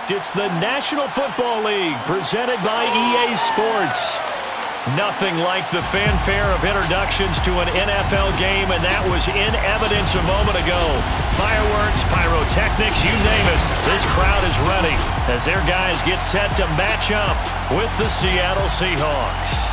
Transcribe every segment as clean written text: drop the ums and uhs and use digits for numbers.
It's the National Football League presented by EA Sports. Nothing like the fanfare of introductions to an NFL game, and that was in evidence a moment ago. Fireworks, pyrotechnics, you name it. This crowd is ready as their guys get set to match up with the Seattle Seahawks.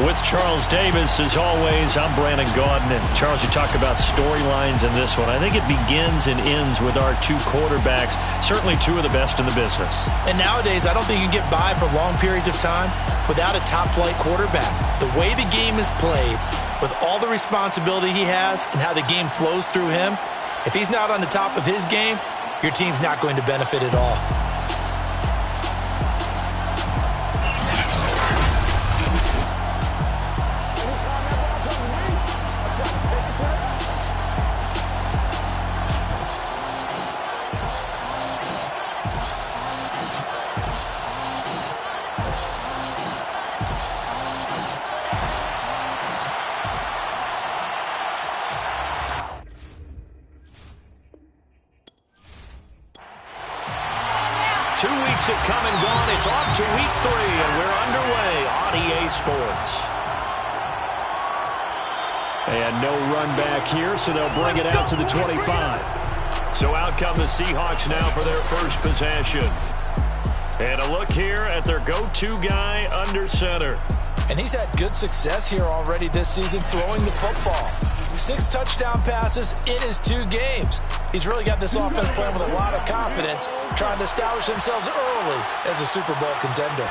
With Charles Davis, as always, I'm Brandon Gaudin. And Charles, you talk about storylines in this one. I think it begins and ends with our two quarterbacks, certainly two of the best in the business. And nowadays, I don't think you can get by for long periods of time without a top-flight quarterback. The way the game is played, with all the responsibility he has and how the game flows through him, if he's not on the top of his game, your team's not going to benefit at all. Have come and gone. It's off to week 3, and we're underway on EA Sports. And no run back here, so they'll bring it out to the 25. So out come the Seahawks now for their first possession. And a look here at their go-to guy under center. And he's had good success here already this season throwing the football. 6 touchdown passes in his 2 games. He's really got this offense playing with a lot of confidence, trying to establish themselves early as a Super Bowl contender.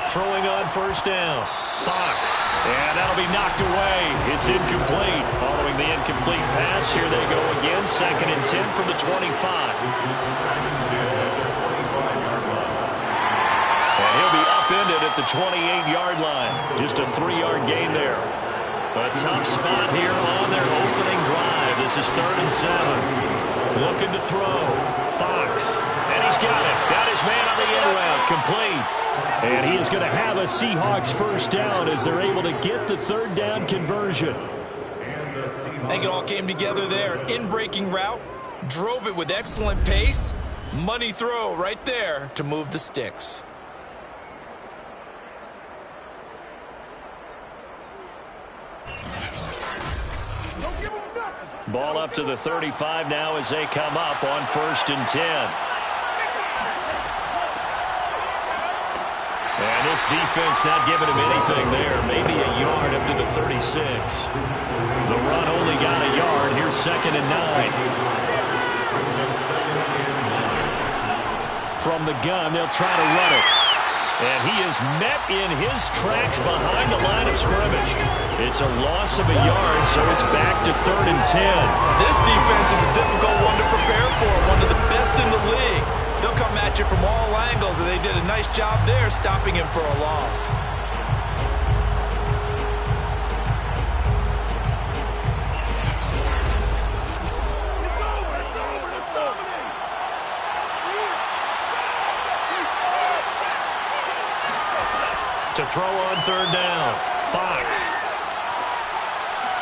Throwing on first down. Fox. And that'll be knocked away. It's incomplete. Following the incomplete pass, here they go again. 2nd and 10 from the 25. And he'll be upended at the 28-yard line. Just a 3-yard gain there. A tough spot here on their opening drive. This is 3rd and 7. Looking to throw. Fox. And he's got it. Got his man on the end route. Complete. And he is going to have a Seahawks first down as they're able to get the 3rd down conversion. I think it all came together there. In-breaking route. Drove it with excellent pace. Money throw right there to move the sticks. Ball up to the 35 now as they come up on 1st and 10. And this defense not giving him anything there. Maybe a yard up to the 36. The run only got a yard. Here's 2nd and 9. From the gun, they'll try to run it. And he is met in his tracks behind the line of scrimmage. It's a loss of a yard, so it's back to 3rd and 10. This defense is a difficult one to prepare for, one of the best in the league. They'll come at you from all angles, and they did a nice job there stopping him for a loss. To throw on 3rd down. Fox.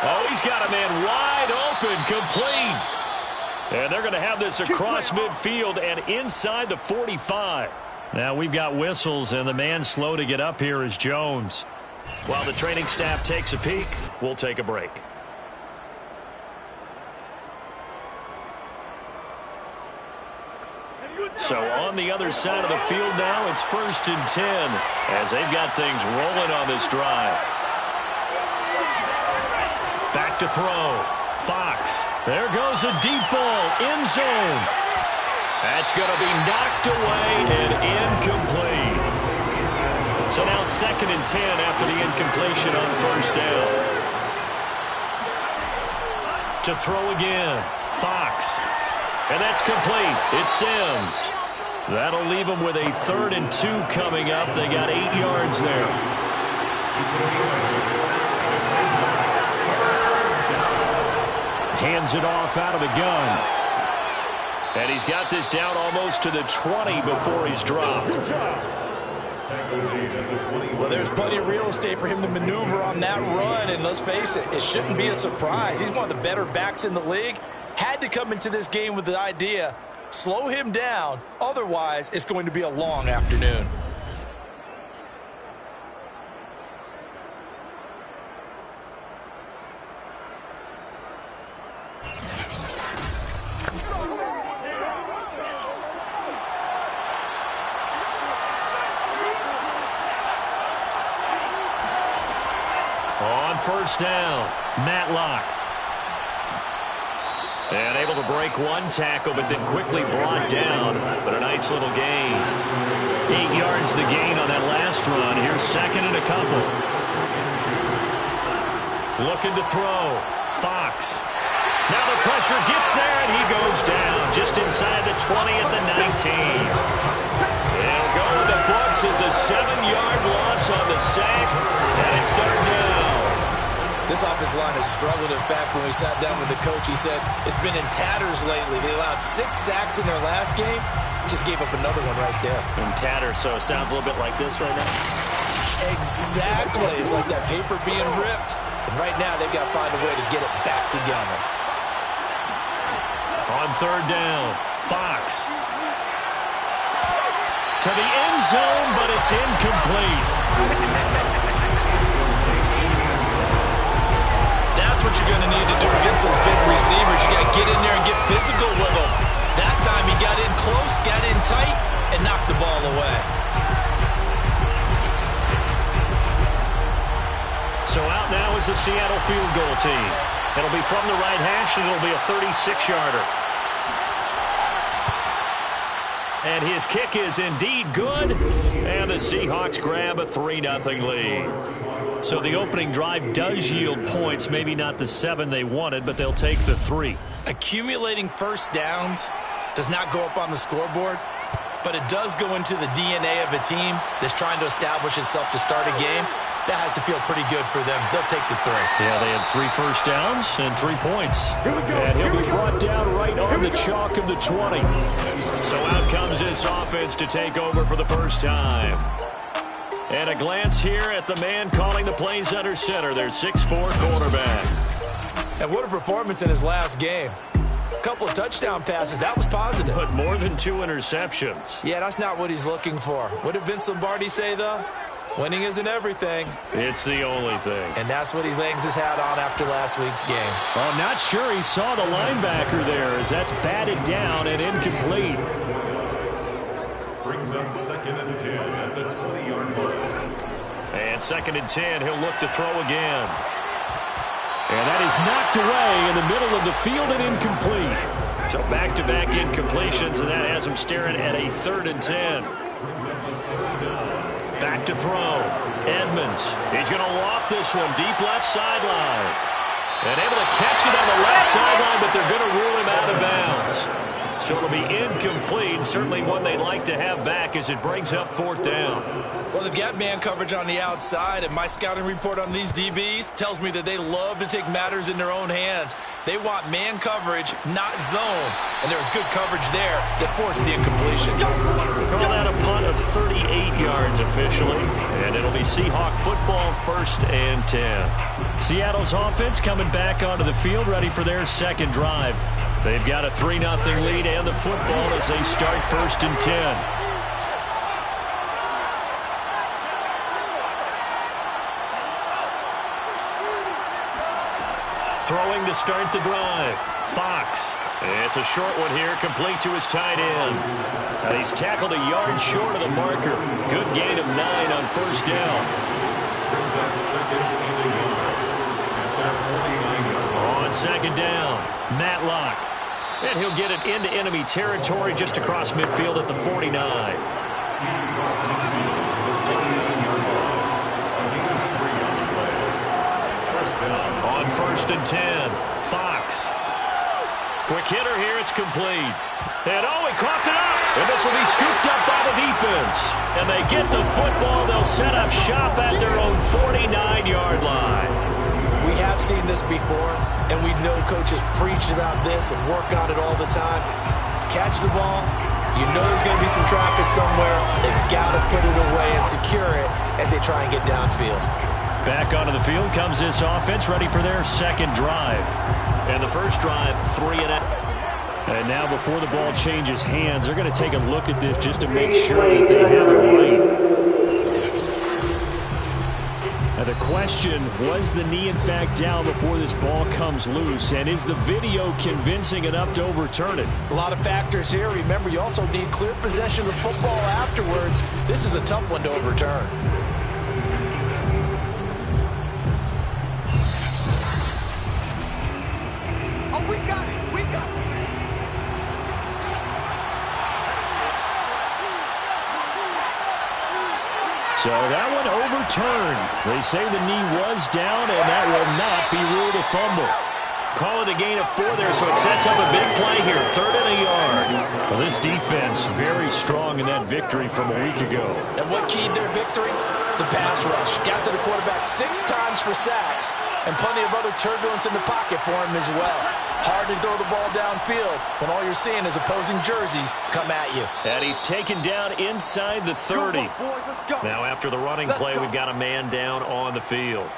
Oh, he's got a man wide open, complete. And they're going to have this across midfield and inside the 45. Now we've got whistles, and the man slow to get up here is Jones. While the training staff takes a peek, we'll take a break. So on the other side of the field now, it's 1st and 10 as they've got things rolling on this drive. Back to throw. Fox. There goes a deep ball. End zone. That's going to be knocked away and incomplete. So now 2nd and 10 after the incompletion on 1st down. To throw again. Fox. And that's complete. It's Sims. That'll leave them with a 3rd and 2 coming up. They got 8 yards there. Hands it off out of the gun. And he's got this down almost to the 20 before he's dropped. Well, there's plenty of real estate for him to maneuver on that run, and let's face it, it shouldn't be a surprise. He's one of the better backs in the league, had to come into this game with the idea, slow him down, otherwise it's going to be a long afternoon. On first down, Matlock. And able to break one tackle, but then quickly brought down. But a nice little gain. 8 yards the gain on that last run. Here's second and a couple. Looking to throw. Fox. Now the pressure gets there, and he goes down just inside the 20 at the 19. It'll go in the books as a 7-yard loss on the sack, and it's third down. This offensive line has struggled. In fact, when we sat down with the coach, he said it's been in tatters lately. They allowed 6 sacks in their last game. Just gave up another one right there. In tatters, so it sounds a little bit like this right now. Exactly. It's like that paper being ripped. And right now, they've got to find a way to get it back together. On third down, Fox. To the end zone, but it's incomplete. That's what you're going to need to do against those big receivers. You got to get in there and get physical with them. That time he got in close, got in tight, and knocked the ball away. So out now is the Seattle field goal team. It'll be from the right hash, and it'll be a 36-yarder. And his kick is indeed good. And the Seahawks grab a 3-0 lead. So the opening drive does yield points. Maybe not the 7 they wanted, but they'll take the 3. Accumulating first downs does not go up on the scoreboard, but it does go into the DNA of a team that's trying to establish itself to start a game. That has to feel pretty good for them. They'll take the 3. Yeah, they had 3 first downs and 3 points. And he'll be brought down right on the chalk of the 20. So out comes this offense to take over for the first time. And a glance here at the man calling the plays under center, their 6'4" quarterback. And what a performance in his last game. A couple of touchdown passes, that was positive. But more than 2 interceptions. Yeah, that's not what he's looking for. What did Vince Lombardi say, though? Winning isn't everything. It's the only thing. And that's what he hangs his hat on after last week's game. Well, I'm not sure he saw the linebacker there as that's batted down and incomplete. Brings up 2nd and 10 at the 20-yard line. And 2nd and 10, he'll look to throw again. And that is knocked away in the middle of the field and incomplete. So back-to-back incompletions, and that has him staring at a 3rd and 10. Back to throw. Edmonds. He's going to loft this one deep left sideline. And able to catch it on the left sideline, but they're going to rule him out of bounds. So it'll be incomplete. Certainly one they'd like to have back as it brings up 4th down. Well, they've got man coverage on the outside, and my scouting report on these DBs tells me that they love to take matters in their own hands. They want man coverage, not zone. And there was good coverage there that forced the incompletion. Call out a punt of 38 yards officially, and it'll be Seahawk football 1st and 10. Seattle's offense coming back onto the field, ready for their 2nd drive. They've got a 3-0 lead and the football as they start 1st and 10. Throwing to start the drive. Fox. It's a short one here, complete to his tight end. And he's tackled a yard short of the marker. Good gain of 9 on 1st down. Brings up 2nd and 1. On 2nd down, Matlock. And he'll get it into enemy territory just across midfield at the 49. On 1st and 10, Fox. Quick hitter here, it's complete. And he coughed it up. And this will be scooped up by the defense. And they get the football. They'll set up shop at their own 49-yard line. We have seen this before, and we know coaches preach about this and work on it all the time. Catch the ball. You know there's going to be some traffic somewhere. They've got to put it away and secure it as they try and get downfield. Back onto the field comes this offense, ready for their second drive. And the first drive, 3 and out. And now before the ball changes hands, they're going to take a look at this just to make sure that they have it right. Now the question, was the knee in fact down before this ball comes loose? And is the video convincing enough to overturn it? A lot of factors here. Remember, you also need clear possession of the football afterwards. This is a tough one to overturn. Oh, we got it. We got it. So that one overturned. They say the knee was down, and that will not be ruled a fumble. Call it a gain of 4 there, so it sets up a big play here. 3rd and a yard. Well, this defense very strong in that victory from a week ago. And what keyed their victory? The pass rush. Got to the quarterback 6 times for sacks, and plenty of other turbulence in the pocket for him as well. Hard to throw the ball downfield when all you're seeing is opposing jerseys come at you. And he's taken down inside the 30. Now after the running play, we've got a man down on the field.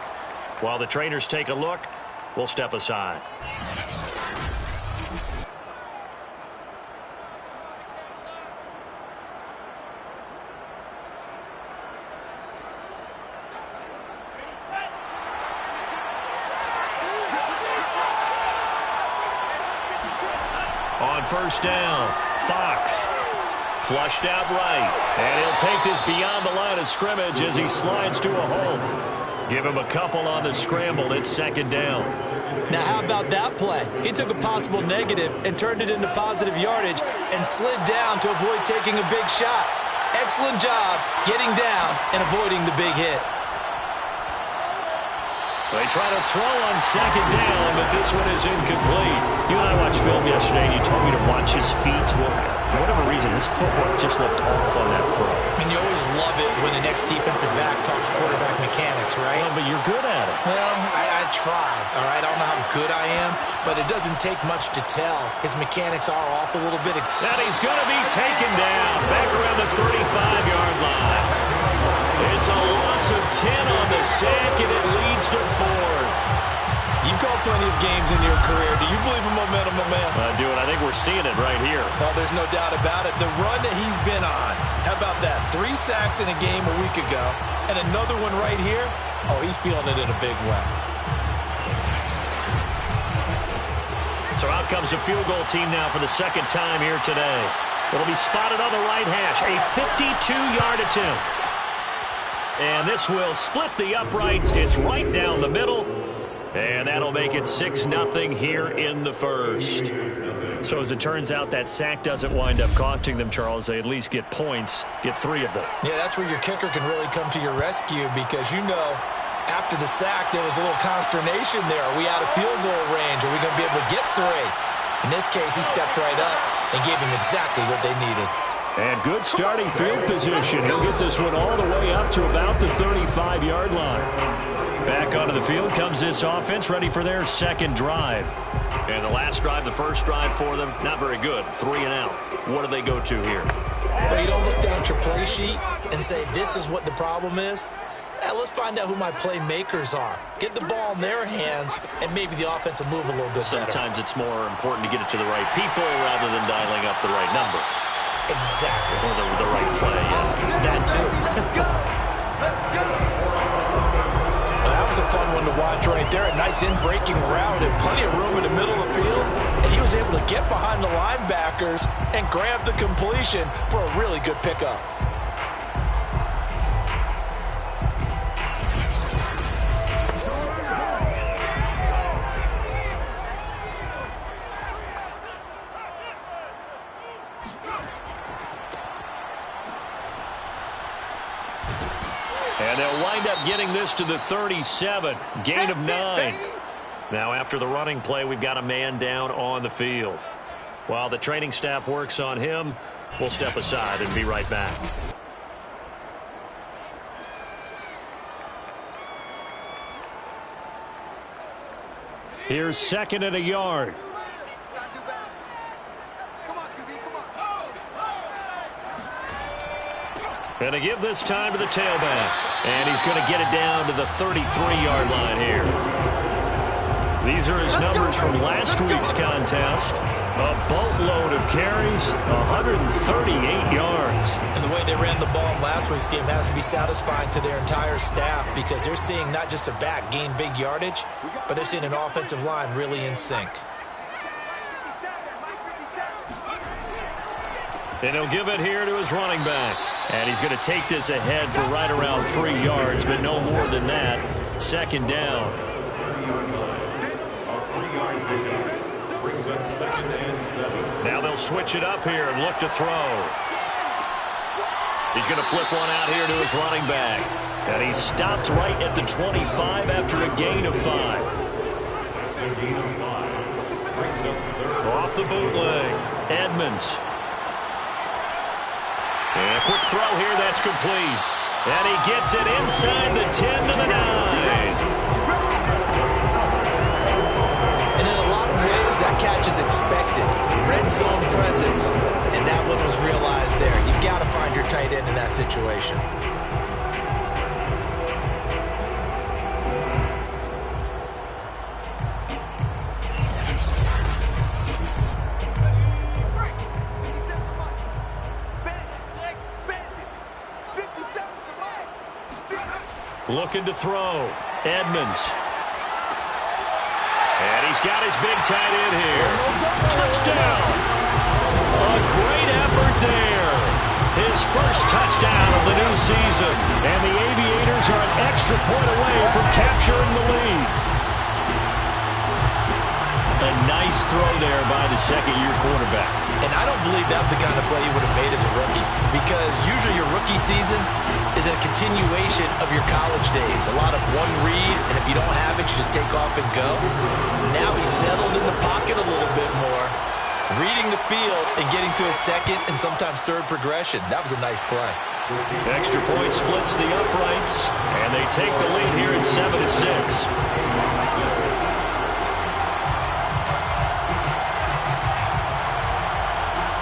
While the trainers take a look, we'll step aside. On first down, Fox flushed out right, and he'll take this beyond the line of scrimmage as he slides to a hole. Give him a couple on the scramble. It's 2nd down. Now how about that play? He took a possible negative and turned it into positive yardage and slid down to avoid taking a big shot. Excellent job getting down and avoiding the big hit. They try to throw on 2nd down, but this one is incomplete. You and I watched film yesterday, and you told me to watch his feet. Well, for whatever reason, his footwork just looked off on that throw. I mean, you always love it when the next defensive back talks quarterback mechanics, right? Well, but you're good at it. Well, I try, all right? I don't know how good I am, but it doesn't take much to tell. His mechanics are off a little bit. And he's going to be taken down back around the 35-yard line. It's a loss of 10 on the sack, and it leads to 4th. You've called plenty of games in your career. Do you believe in momentum, my man? I do, and I think we're seeing it right here. Oh, there's no doubt about it. The run that he's been on. How about that? 3 sacks in a game a week ago, and another one right here. Oh, he's feeling it in a big way. So out comes a field goal team now for the 2nd time here today. It'll be spotted on the right hash. A 52-yard attempt. And this will split the uprights. It's right down the middle. And that'll make it 6-0 here in the first. So as it turns out, that sack doesn't wind up costing them, Charles. They at least get points, get 3 of them. Yeah, that's where your kicker can really come to your rescue because, you know, after the sack, there was a little consternation there. Are we out of field goal range? Are we going to be able to get 3? In this case, he stepped right up and gave them exactly what they needed. And good starting field position. He'll get this one all the way up to about the 35-yard line. Back onto the field comes this offense, ready for their 2nd drive. And the last drive, the first drive for them, not very good. 3 and out. What do they go to here? Well, you don't look down at your play sheet and say, this is what the problem is. Let's find out who my playmakers are. Get the ball in their hands, and maybe the offense will move a little bit better. Sometimes it's more important to get it to the right people rather than dialing up the right number. Exactly. Or the right play, yeah. That too. Let's go. Well, that was a fun one to watch right there. A nice in-breaking route and plenty of room in the middle of the field. And he was able to get behind the linebackers and grab the completion for a really good pickup. And they'll wind up getting this to the 37. Gain of 9. Now after the running play, we've got a man down on the field. While the training staff works on him, we'll step aside and be right back. Here's 2nd and a yard. And to give this time to the tailback. And he's going to get it down to the 33-yard line here. These are his numbers from last week's contest. A boatload of carries, 138 yards. And the way they ran the ball in last week's game has to be satisfying to their entire staff because they're seeing not just a back gain big yardage, but they're seeing an offensive line really in sync. And he'll give it here to his running back. And he's going to take this ahead for right around 3 yards, but no more than that. Second down. Brings up 2nd and 7. Now they'll switch it up here and look to throw. He's going to flip one out here to his running back. And he stopped right at the 25 after a gain of 5. Off the bootleg. Edmonds. And a quick throw here, that's complete. And he gets it inside the 10 to the 9. And in a lot of ways, that catch is expected. Red zone presence, and that one was realized there. You've got to find your tight end in that situation. Looking to throw. Edmonds. And he's got his big tight end here. Touchdown. A great effort there. His first touchdown of the new season. And the Aviators are an extra point away from capturing the lead. A nice throw there by the second-year quarterback. And I don't believe that was the kind of play you would have made as a rookie. Because usually your rookie season is a continuation of your college days. A lot of one read, and if you don't have it, you just take off and go. Now he's settled in the pocket a little bit more, reading the field and getting to his second and sometimes third progression. That was a nice play. Extra point splits the uprights, and they take the lead here at 7-6.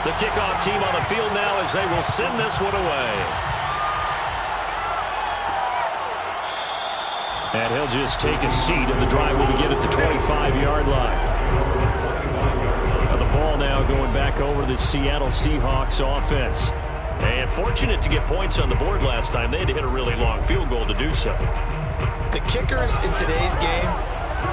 The kickoff team on the field now as they will send this one away. And he'll just take a seat, and the drive will begin at the 25-yard line. Now the ball now going back over to the Seattle Seahawks offense. And fortunate to get points on the board last time. They had to hit a really long field goal to do so. The kickers in today's game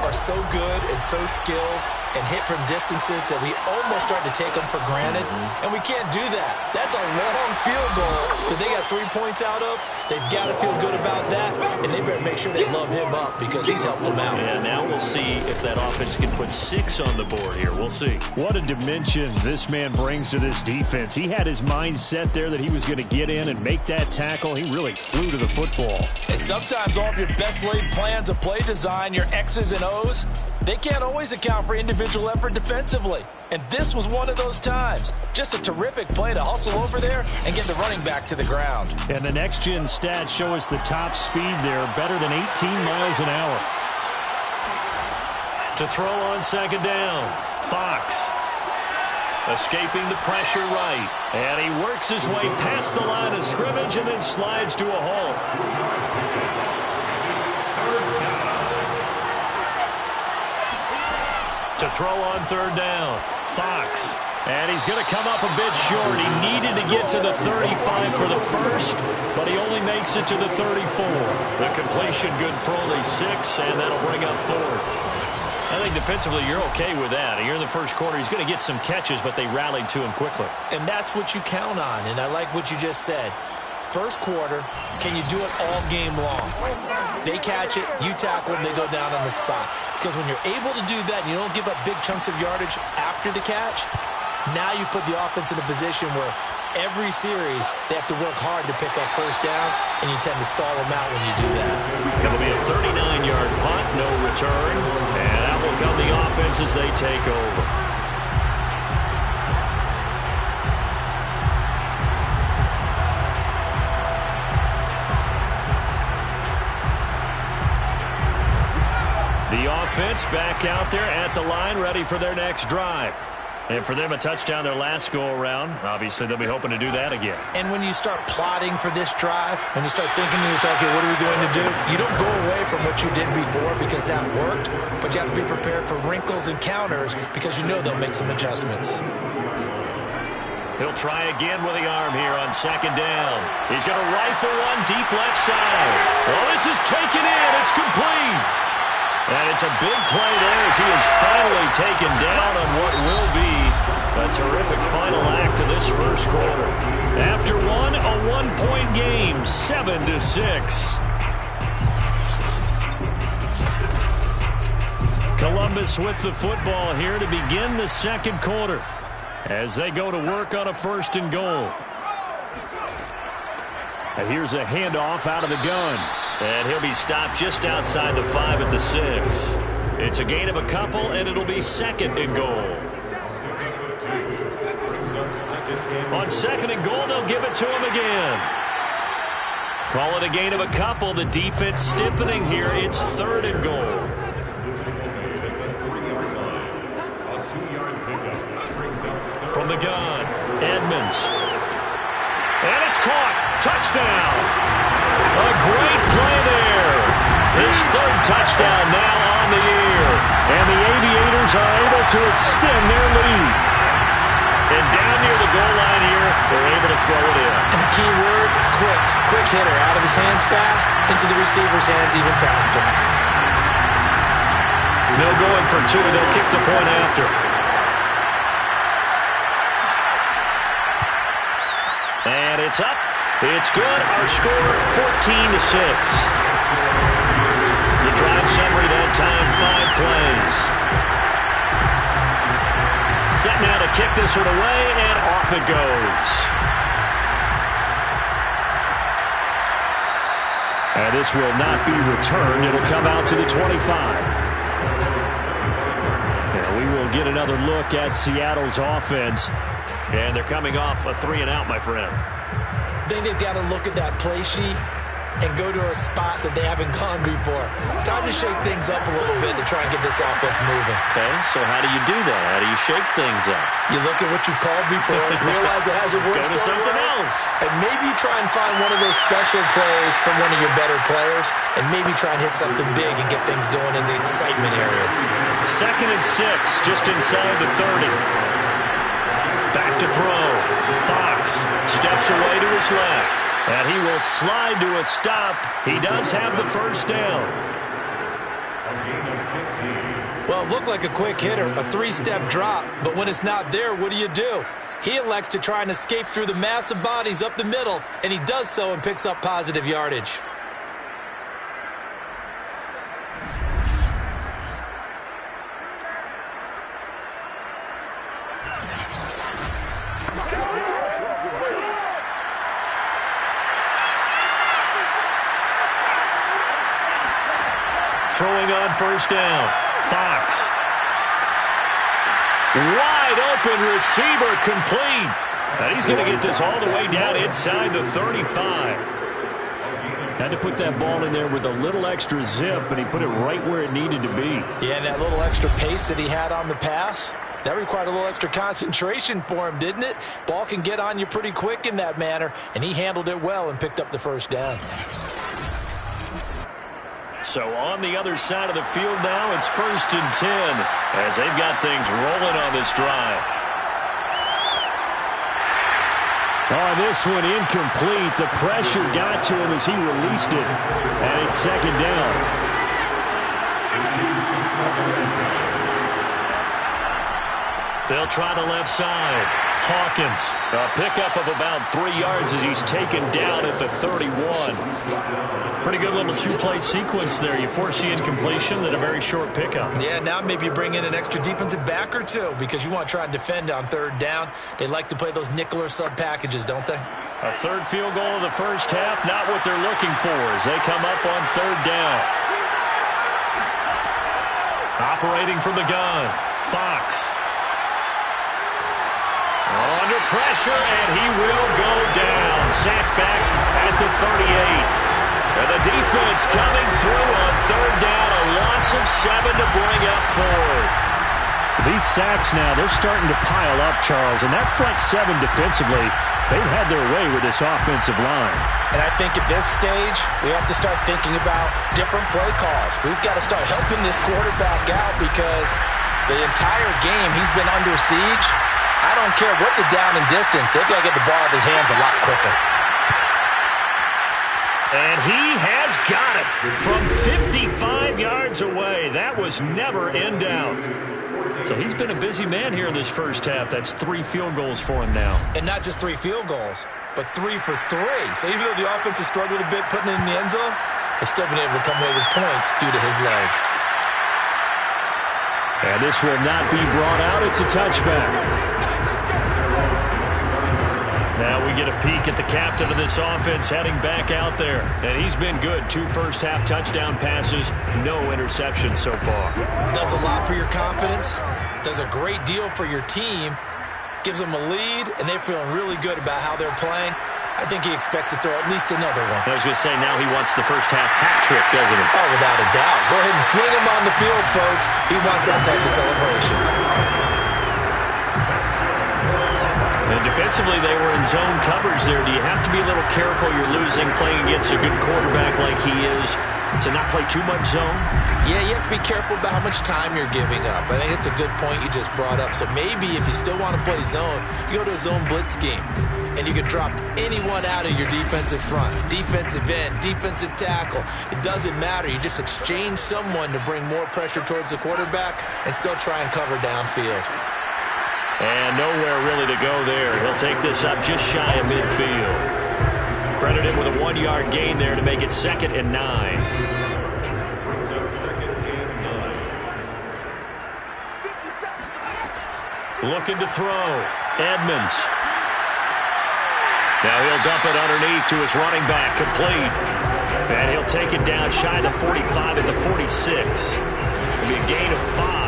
are so good and so skilled and hit from distances that we almost start to take them for granted, and we can't do that. That's a long field goal that they got 3 points out of. They've got to feel good about that, and they better make sure they love him up because he's helped them out. And now we'll see if that offense can put 6 on the board here. We'll see. What a dimension this man brings to this defense. He had his mind set there that he was going to get in and make that tackle. He really flew to the football. And sometimes all of your best laid plans of play design, your X's and O's, they can't always account for individual effort defensively. And this was one of those times. Just a terrific play to hustle over there and get the running back to the ground. And the next-gen stats show us the top speed there, better than 18 miles an hour. To throw on second down, Fox. Escaping the pressure right. And he works his way past the line of scrimmage and then slides to a halt. To throw on third down, Fox. And he's going to come up a bit short. He needed to get to the 35 for the first, but he only makes it to the 34. The completion good for only 6, and that'll bring up fourth. I think defensively you're okay with that. Here in the first quarter, he's going to get some catches, but they rallied to him quickly. And that's what you count on, and I like what you just said. First quarter, can you do it all game long? They catch it, you tackle them, they go down on the spot. Because when you're able to do that and you don't give up big chunks of yardage after the catch, now you put the offense in a position where every series they have to work hard to pick up first downs, and you tend to stall them out when you do that. It'll be a 39-yard punt, no return, and that will come the offense as they take over. The offense back out there at the line, ready for their next drive. And for them, a touchdown their last go-around. Obviously, they'll be hoping to do that again. And when you start plotting for this drive, when you start thinking to yourself, okay, what are we going to do? You don't go away from what you did before because that worked, but you have to be prepared for wrinkles and counters because you know they'll make some adjustments. He'll try again with the arm here on second down. He's going to rifle one deep left side. Well, this is taken in. It's complete. And it's a big play there as he is finally taken down on what will be a terrific final act to this first quarter. After one, a one-point game, 7-6. Columbus with the football here to begin the second quarter as they go to work on a first and goal. And here's a handoff out of the gun. And he'll be stopped just outside the 5 at the 6. It's a gain of a couple, and it'll be second and goal. On second and goal, they'll give it to him again. Call it a gain of a couple. The defense stiffening here. It's third and goal. From the gun, Edmonds. And it's caught. Touchdown. A great play there. His third touchdown now on the year. And the Aviators are able to extend their lead. And down near the goal line here, they're able to throw it in. And the key word, quick. Quick hitter. Out of his hands fast, into the receiver's hands even faster. No going for two. They'll kick the point after. And it's up. It's good. Our score, 14-6. The drive summary that time, 5 plays. Set now to kick this one away, and off it goes. And this will not be returned. It'll come out to the 25. And we will get another look at Seattle's offense. And they're coming off a 3-and-out, my friend. I think they've got to look at that play sheet and go to a spot that they haven't gone before. Time to shake things up a little bit to try and get this offense moving. Okay, so how do you do that? How do you shake things up? You look at what you've called before, realize it hasn't worked Go to something else. And maybe try and find one of those special plays from one of your better players, and maybe try and hit something big and get things going in the excitement area. Second and 6, just inside the 30. Back to throw. Fox steps away to his left. And he will slide to a stop. He does have the first down. Well, it looked like a quick hitter, a 3-step drop. But when it's not there, what do? He elects to try and escape through the massive bodies up the middle. And he does so and picks up positive yardage. Throwing on first down. Fox. Wide open receiver complete. And he's going to get this all the way down inside the 35. Had to put that ball in there with a little extra zip, and he put it right where it needed to be. Yeah, and that little extra pace that he had on the pass, that required a little extra concentration for him, didn't it? Ball can get on you pretty quick in that manner, and he handled it well and picked up the first down. So on the other side of the field now, it's 1st and 10 as they've got things rolling on this drive. Oh, this one incomplete. The pressure got to him as he released it. And it's second down. They'll try the left side. Hawkins, a pickup of about 3 yards as he's taken down at the 31. Pretty good little two-play sequence there. You force the incompletion, then a very short pickup. Yeah, now maybe you bring in an extra defensive back or two because you want to try and defend on third down. They like to play those nickel or sub packages, don't they? A third field goal of the first half, not what they're looking for as they come up on third down. Operating from the gun, Fox. Under pressure, and he will go down. Sacked back at the 38. And the defense coming through on third down. A loss of 7 to bring up fourth. These sacks now, they're starting to pile up, Charles, and that front seven defensively, they've had their way with this offensive line. And I think at this stage, we have to start thinking about different play calls. We've got to start helping this quarterback out because the entire game he's been under siege. I don't care what the down and distance, they've got to get the ball out of his hands a lot quicker. And he has got it from 55 yards away. That was never in doubt. So he's been a busy man here in this first half. That's 3 field goals for him now. And not just 3 field goals, but 3 for 3. So even though the offense has struggled a bit putting it in the end zone, they've still been able to come away with points due to his leg. And this will not be brought out. It's a touchback. Now we get a peek at the captain of this offense heading back out there. And he's been good. 2 first-half touchdown passes, no interceptions so far. Does a lot for your confidence. Does a great deal for your team. Gives them a lead, and they're feeling really good about how they're playing. I think he expects to throw at least another one. I was going to say, now he wants the first-half hat trick, doesn't he? Oh, without a doubt. Go ahead and fling him on the field, folks. He wants that type of celebration. And defensively, they were in zone coverage there. Do you have to be a little careful? You're losing, playing against a good quarterback like he is, to not play too much zone? Yeah, you have to be careful about how much time you're giving up. I think it's a good point you just brought up. So maybe if you still want to play zone, you go to a zone blitz scheme. And you can drop anyone out of your defensive front, defensive end, defensive tackle. It doesn't matter. You just exchange someone to bring more pressure towards the quarterback and still try and cover downfield. And nowhere really to go there. He'll take this up just shy of midfield. Credit him with a 1-yard gain there to make it 2nd and 9. Brings up 2nd and 9. Looking to throw. Edmonds. Now he'll dump it underneath to his running back, complete. And he'll take it down shy of the 45 at the 46. It'll be a gain of 5.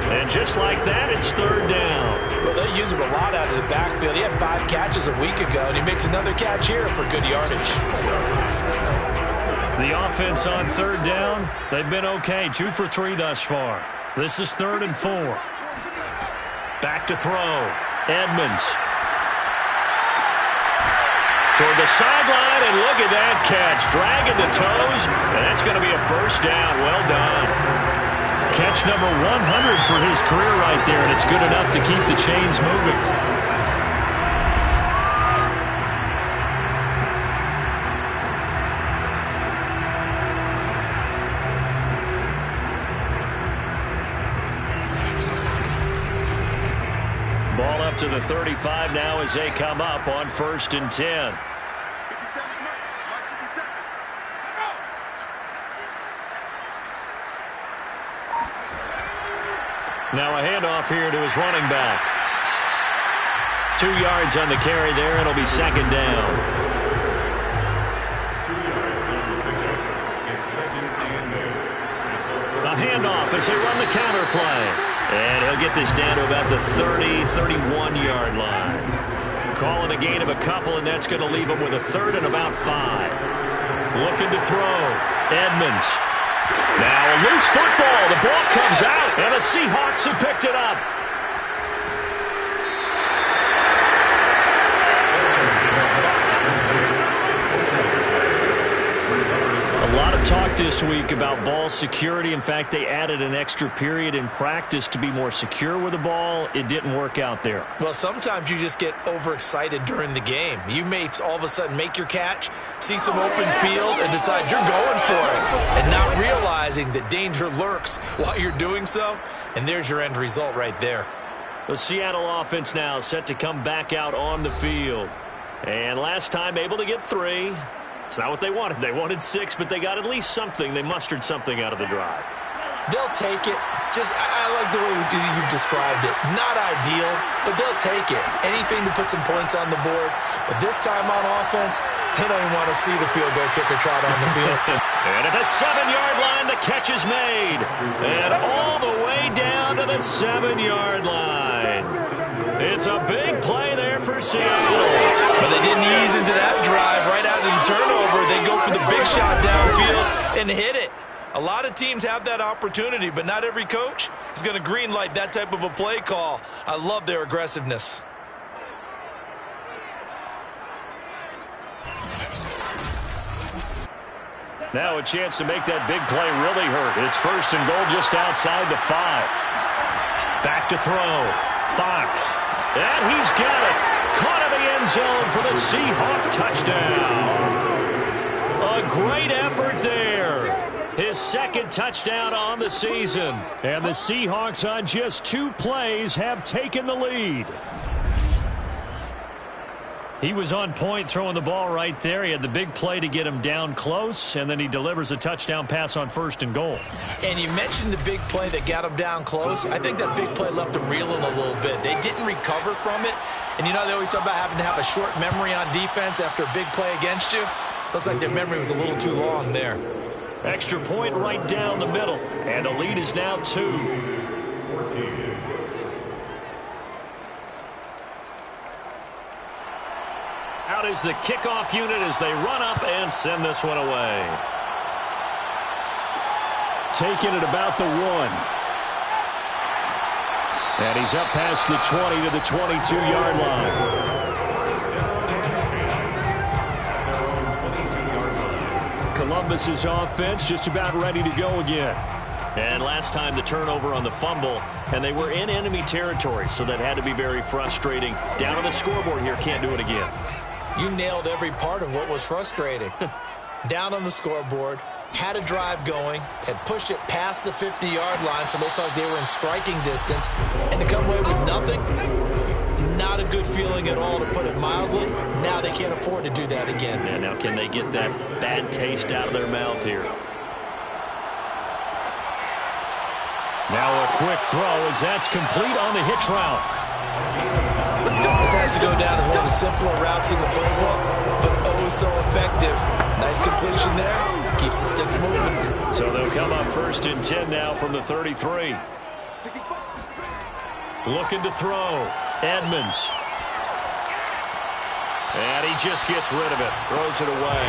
And just like that, it's 3rd down. Well, they use him a lot out of the backfield. He had 5 catches a week ago, and he makes another catch here for good yardage. The offense on 3rd down, they've been okay. 2 for 3 thus far. This is 3rd and 4. Back to throw. Edmonds. Toward the sideline, and look at that catch. Dragging the toes, and that's going to be a 1st down. Well done. Catch number 100 for his career right there, and it's good enough to keep the chains moving. Ball up to the 35 now as they come up on 1st and 10. Now a handoff here to his running back. 2 yards on the carry there. It'll be 2nd down. 2 yards on the pickup. It's 2nd and 9. A handoff as they run the counter play. And he'll get this down to about the 30, 31-yard line. Calling a gain of a couple, and that's going to leave him with a 3rd and about 5. Looking to throw. Edmonds. Now a loose football. The ball comes out, and the Seahawks have picked it up. A lot of talk this week about ball security. In fact, they added an extra period in practice to be more secure with the ball. It didn't work out there. Well, sometimes you just get overexcited during the game. You may all of a sudden make your catch, see some open field, and decide you're going for it, and not realizing that danger lurks while you're doing so, and there's your end result right there. The Seattle offense now set to come back out on the field. And last time able to get 3. It's not what they wanted. They wanted 6, but they got at least something. They mustered something out of the drive. They'll take it. I like the way you've described it. Not ideal, but they'll take it. Anything to put some points on the board. But this time on offense, they don't even want to see the field goal kicker trot on the field. And at the 7-yard line, the catch is made. And all the way down to the 7-yard line. It's a big play there for Seattle. But they didn't ease into that drive right out of the turnover. They go for the big shot downfield and hit it. A lot of teams have that opportunity, but not every coach is going to greenlight that type of a play call. I love their aggressiveness. Now a chance to make that big play really hurt. It's 1st and goal just outside the 5. Back to throw. Fox. And he's got it. Caught in the end zone for the Seahawks touchdown. A great effort there. His 2nd touchdown on the season. And the Seahawks on just 2 plays have taken the lead. He was on point throwing the ball right there. He had the big play to get him down close, and then he delivers a touchdown pass on 1st and goal. And you mentioned the big play that got him down close. I think that big play left him reeling a little bit. They didn't recover from it. And you know, they always talk about having to have a short memory on defense after a big play against you. Looks like their memory was a little too long there. Extra point right down the middle, and the lead is now 2. Out is the kickoff unit as they run up and send this one away. Taking it about the 1. And he's up past the 20 to the 22-yard line. Columbus's offense just about ready to go again. And last time the turnover on the fumble, and they were in enemy territory, so that had to be very frustrating. Down on the scoreboard here, can't do it again. You nailed every part of what was frustrating. Down on the scoreboard, had a drive going, had pushed it past the 50-yard line, so they thought they were in striking distance, and to come away with nothing, not a good feeling at all, to put it mildly. Now they can't afford to do that again. And now can they get that bad taste out of their mouth here? Now a quick throw as that's complete on the hitch route. This has to go down as one of the simpler routes in the playbook, but oh so effective. Nice completion there. Keeps the sticks moving. So they'll come up 1st and 10 now from the 33. Looking to throw. Edmonds. And he just gets rid of it. Throws it away.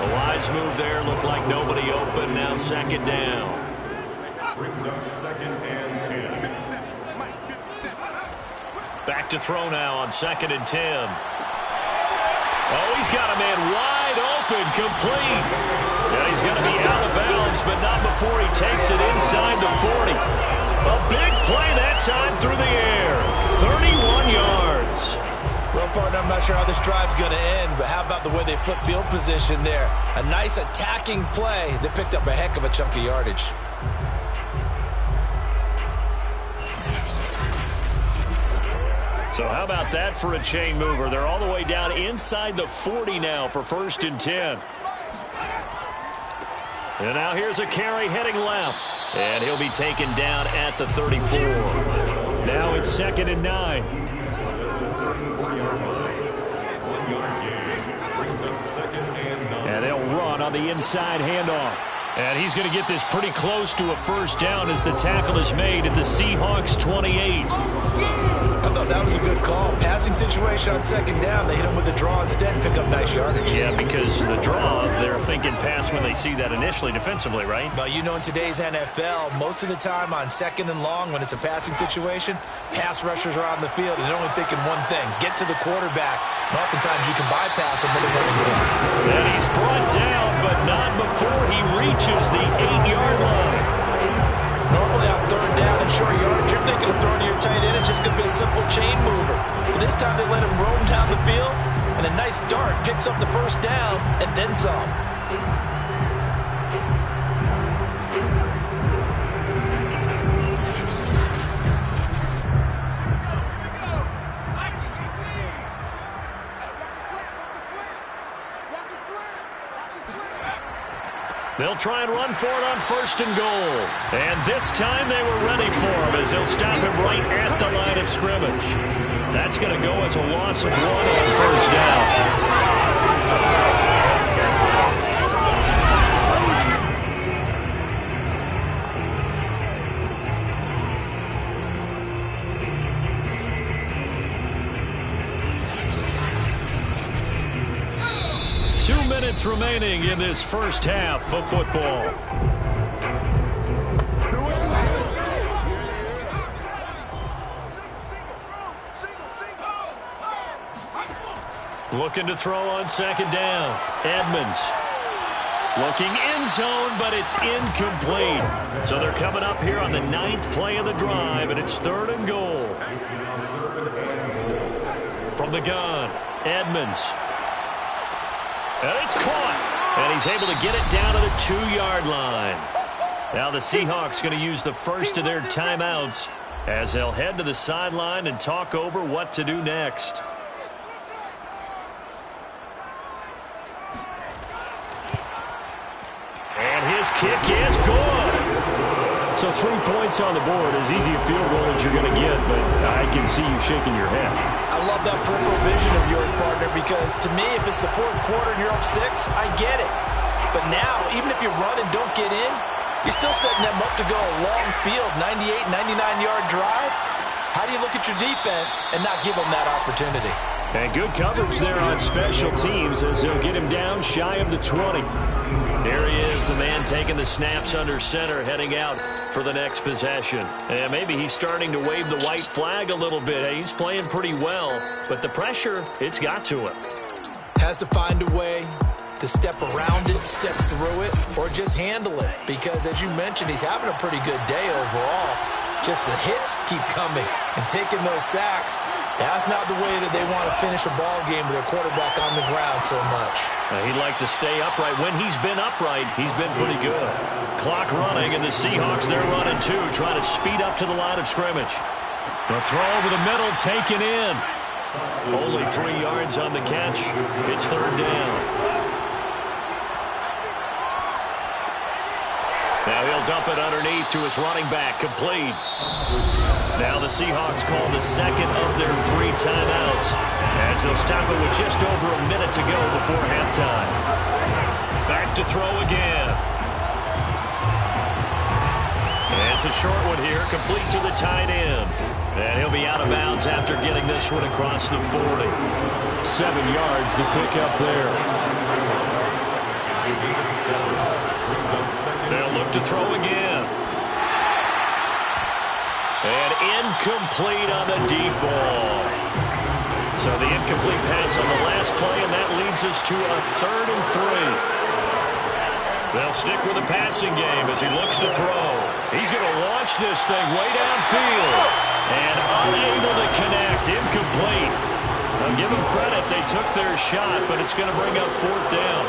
A wise move there. Looked like nobody open. Now 2nd down. Brings up 2nd and 10. Back to throw now on 2nd and 10. Oh, he's got a man wide open, complete. And he's going to be out of bounds, but not before he takes it inside the 40. A big play that time through the air. 31 yards. Well, partner, I'm not sure how this drive's going to end, but how about the way they flip field position there? A nice attacking play that picked up a heck of a chunk of yardage. So how about that for a chain mover? They're all the way down inside the 40 now for 1st and 10. And now here's a carry heading left. And he'll be taken down at the 34. Now it's 2nd and 9. And they'll run on the inside handoff. And he's going to get this pretty close to a 1st down as the tackle is made at the Seahawks 28. I thought that was a good call. Passing situation on 2nd down. They hit him with the draw instead and pick up nice yardage. Yeah, because the draw, they're thinking pass when they see that initially defensively, right? Well, you know, in today's NFL, most of the time on 2nd and long, when it's a passing situation, pass rushers are on the field and they're only thinking one thing, get to the quarterback. And oftentimes you can bypass him with a running play. And he's brought down, but not before he reaches the 8-yard line. Normally on 3rd down and short yardage, you're thinking of throwing to your tight end. It's just going to be a simple chain mover. But this time they let him roam down the field, and a nice dart picks up the 1st down and then some. They'll try and run for it on 1st and goal. And this time they were ready for him as they'll stop him right at the line of scrimmage. That's going to go as a loss of 1 on 1st down. 2 minutes remaining in this 1st half of football. Looking to throw on second down. Edmonds. Looking end zone, but it's incomplete. So they're coming up here on the 9th play of the drive, and it's 3rd and goal. From the gun, Edmonds. And it's caught. And he's able to get it down to the 2-yard line. Now the Seahawks going to use the first of their timeouts as they'll head to the sideline and talk over what to do next. And his kick is good. So 3 points on the board, as easy a field goal as you're going to get, but I can see you shaking your head. I love that peripheral vision of yours, partner, because to me, if it's the 4th quarter and you're up 6, I get it. But now, even if you run and don't get in, you're still setting them up to go a long field, 98, 99-yard drive. How do you look at your defense and not give them that opportunity? And good coverage there on special teams as they'll get him down shy of the 20. There he is, the man taking the snaps under center, heading out for the next possession. And maybe he's starting to wave the white flag a little bit. He's playing pretty well, but the pressure, it's got to him. Has to find a way to step around it, step through it, or just handle it. Because, as you mentioned, he's having a pretty good day overall. Just the hits keep coming and taking those sacks. That's not the way that they want to finish a ball game with their quarterback on the ground so much. He'd like to stay upright. When he's been upright, he's been pretty good. Clock running, and the Seahawks, they're running too, trying to speed up to the line of scrimmage. The throw over the middle, taken in. Only 3 yards on the catch. It's 3rd down. Now he'll dump it underneath to his running back, complete. Now the Seahawks call the 2nd of their 3 timeouts as they'll stop it with just over a minute to go before halftime. Back to throw again. And it's a short one here, complete to the tight end. And he'll be out of bounds after getting this one across the 40. 7 yards to pick up there. They'll look to throw again. And incomplete on the deep ball. So the incomplete pass on the last play, and that leads us to a 3rd and 3. They'll stick with the passing game as he looks to throw. He's going to launch this thing way downfield. And unable to connect, incomplete. I'll give them credit, they took their shot, but it's going to bring up 4th down.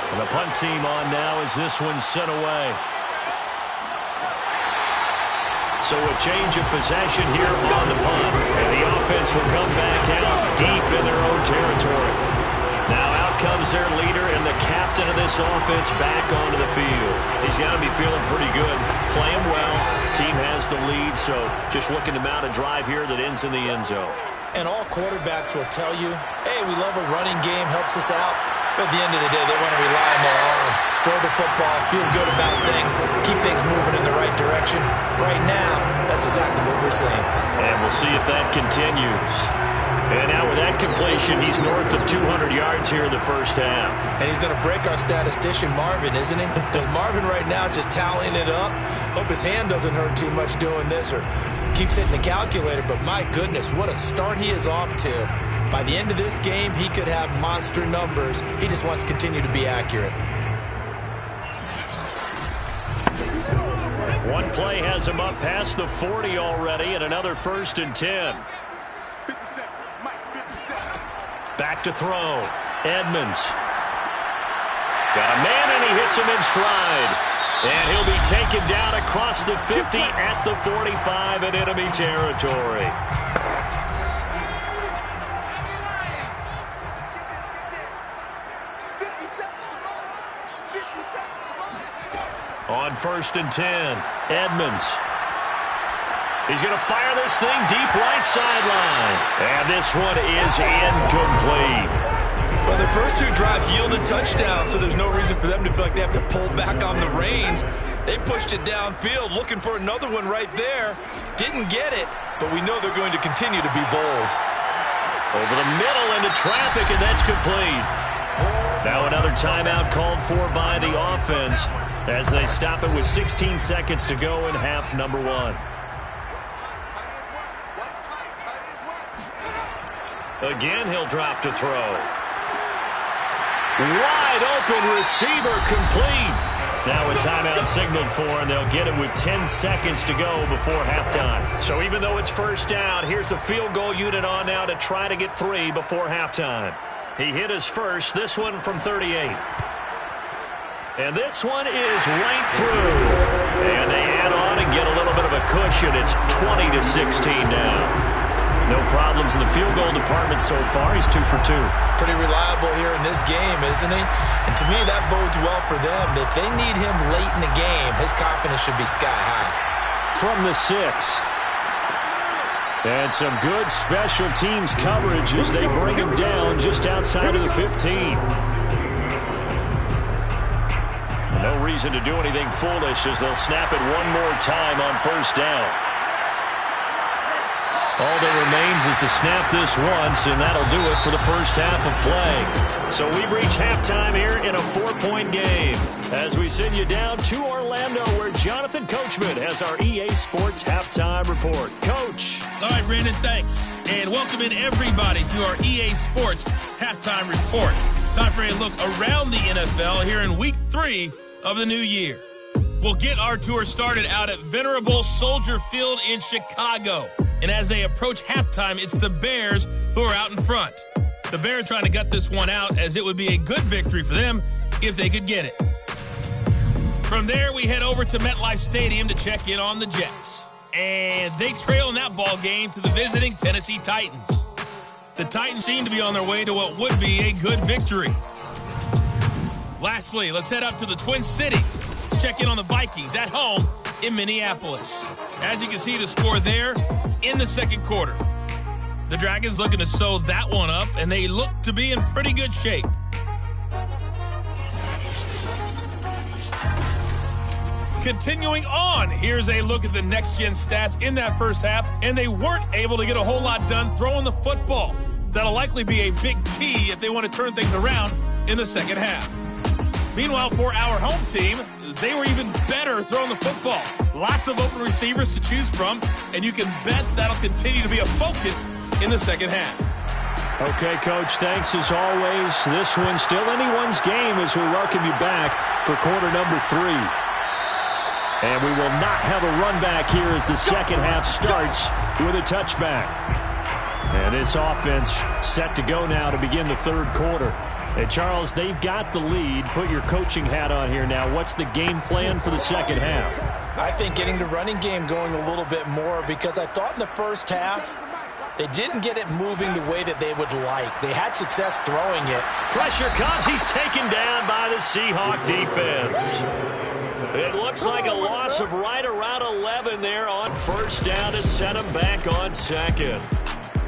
And the punt team on now as this one's sent away. So a change of possession here on the punt. And the offense will come back out deep in their own territory. Now out comes their leader and the captain of this offense back onto the field. He's got to be feeling pretty good, playing well. Team has the lead, so just looking to mount a drive here that ends in the end zone. And all quarterbacks will tell you, hey, we love a running game, helps us out. But at the end of the day, they want to rely on their arm. Throw the football, feel good about things, keep things moving in the right direction. Right now, that's exactly what we're seeing. And we'll see if that continues. And now with that completion, he's north of 200 yards here in the first half. And he's going to break our statistician, Marvin, isn't he? Because Marvin right now is just tallying it up. Hope his hand doesn't hurt too much doing this or keeps hitting the calculator. But my goodness, what a start he is off to. By the end of this game, he could have monster numbers. He just wants to continue to be accurate. One play has him up past the 40 already, and another 1st and 10. 57, Mike, 57. Back to throw. Edmonds. Got a man, and he hits him in stride. And he'll be taken down across the 50 at the 45 in enemy territory. On 1st and 10, Edmonds. He's going to fire this thing deep right sideline. And this one is incomplete. Well, their first 2 drives yielded touchdowns, so there's no reason for them to feel like they have to pull back on the reins. They pushed it downfield, looking for another one right there. Didn't get it, but we know they're going to continue to be bold. Over the middle into traffic, and that's complete. Now another timeout called for by the offense as they stop it with 16 seconds to go in half number 1. Again, he'll drop to throw. Wide open receiver complete. Now a timeout signaled for, and they'll get him with 10 seconds to go before halftime. So even though it's first down, here's the field goal unit on now to try to get 3 before halftime. He hit his first, this one from 38. And this one is right through. And they add on and get a little bit of a cushion. It's 20-16 now. No problems in the field goal department so far. He's 2 for 2. Pretty reliable here in this game, isn't he? And to me, that bodes well for them. If they need him late in the game, his confidence should be sky high. From the 6. And some good special teams coverage as they bring him down just outside of the 15. No reason to do anything foolish as they'll snap it one more time on first down. All that remains is to snap this once, and that'll do it for the first half of play. So we've reached halftime here in a 4-point game as we send you down to Orlando, where Jonathan Coachman has our EA Sports Halftime Report. Coach. All right, Brandon, thanks. And welcome in everybody to our EA Sports Halftime Report. Time for a look around the NFL here in Week 3 of the new year. We'll get our tour started out at Venerable Soldier Field in Chicago. And as they approach halftime, it's the Bears who are out in front. The Bears trying to gut this one out, as it would be a good victory for them if they could get it. From there, we head over to MetLife Stadium to check in on the Jets. And they trail in that ball game to the visiting Tennessee Titans. The Titans seem to be on their way to what would be a good victory. Lastly, let's head up to the Twin Cities to check in on the Vikings at home in Minneapolis. As you can see, the score there in the second quarter. The Dragons looking to sew that one up, and they look to be in pretty good shape. Continuing on, here's a look at the next-gen stats in that first half, and they weren't able to get a whole lot done throwing the football. That'll likely be a big key if they want to turn things around in the second half. Meanwhile, for our home team, they were even better throwing the football. Lots of open receivers to choose from, and you can bet that'll continue to be a focus in the second half. Okay, Coach, thanks as always. This one's still anyone's game as we welcome you back for quarter number 3. And we will not have a run back here as the second half starts with a touchback. And this offense set to go now to begin the third quarter. And Charles, they've got the lead. Put your coaching hat on here now. What's the game plan for the second half? I think getting the running game going a little bit more, because I thought in the first half they didn't get it moving the way that they would like. They had success throwing it. Pressure comes. He's taken down by the Seahawk defense. It looks like a loss of right around 11 there on first down to set him back on second.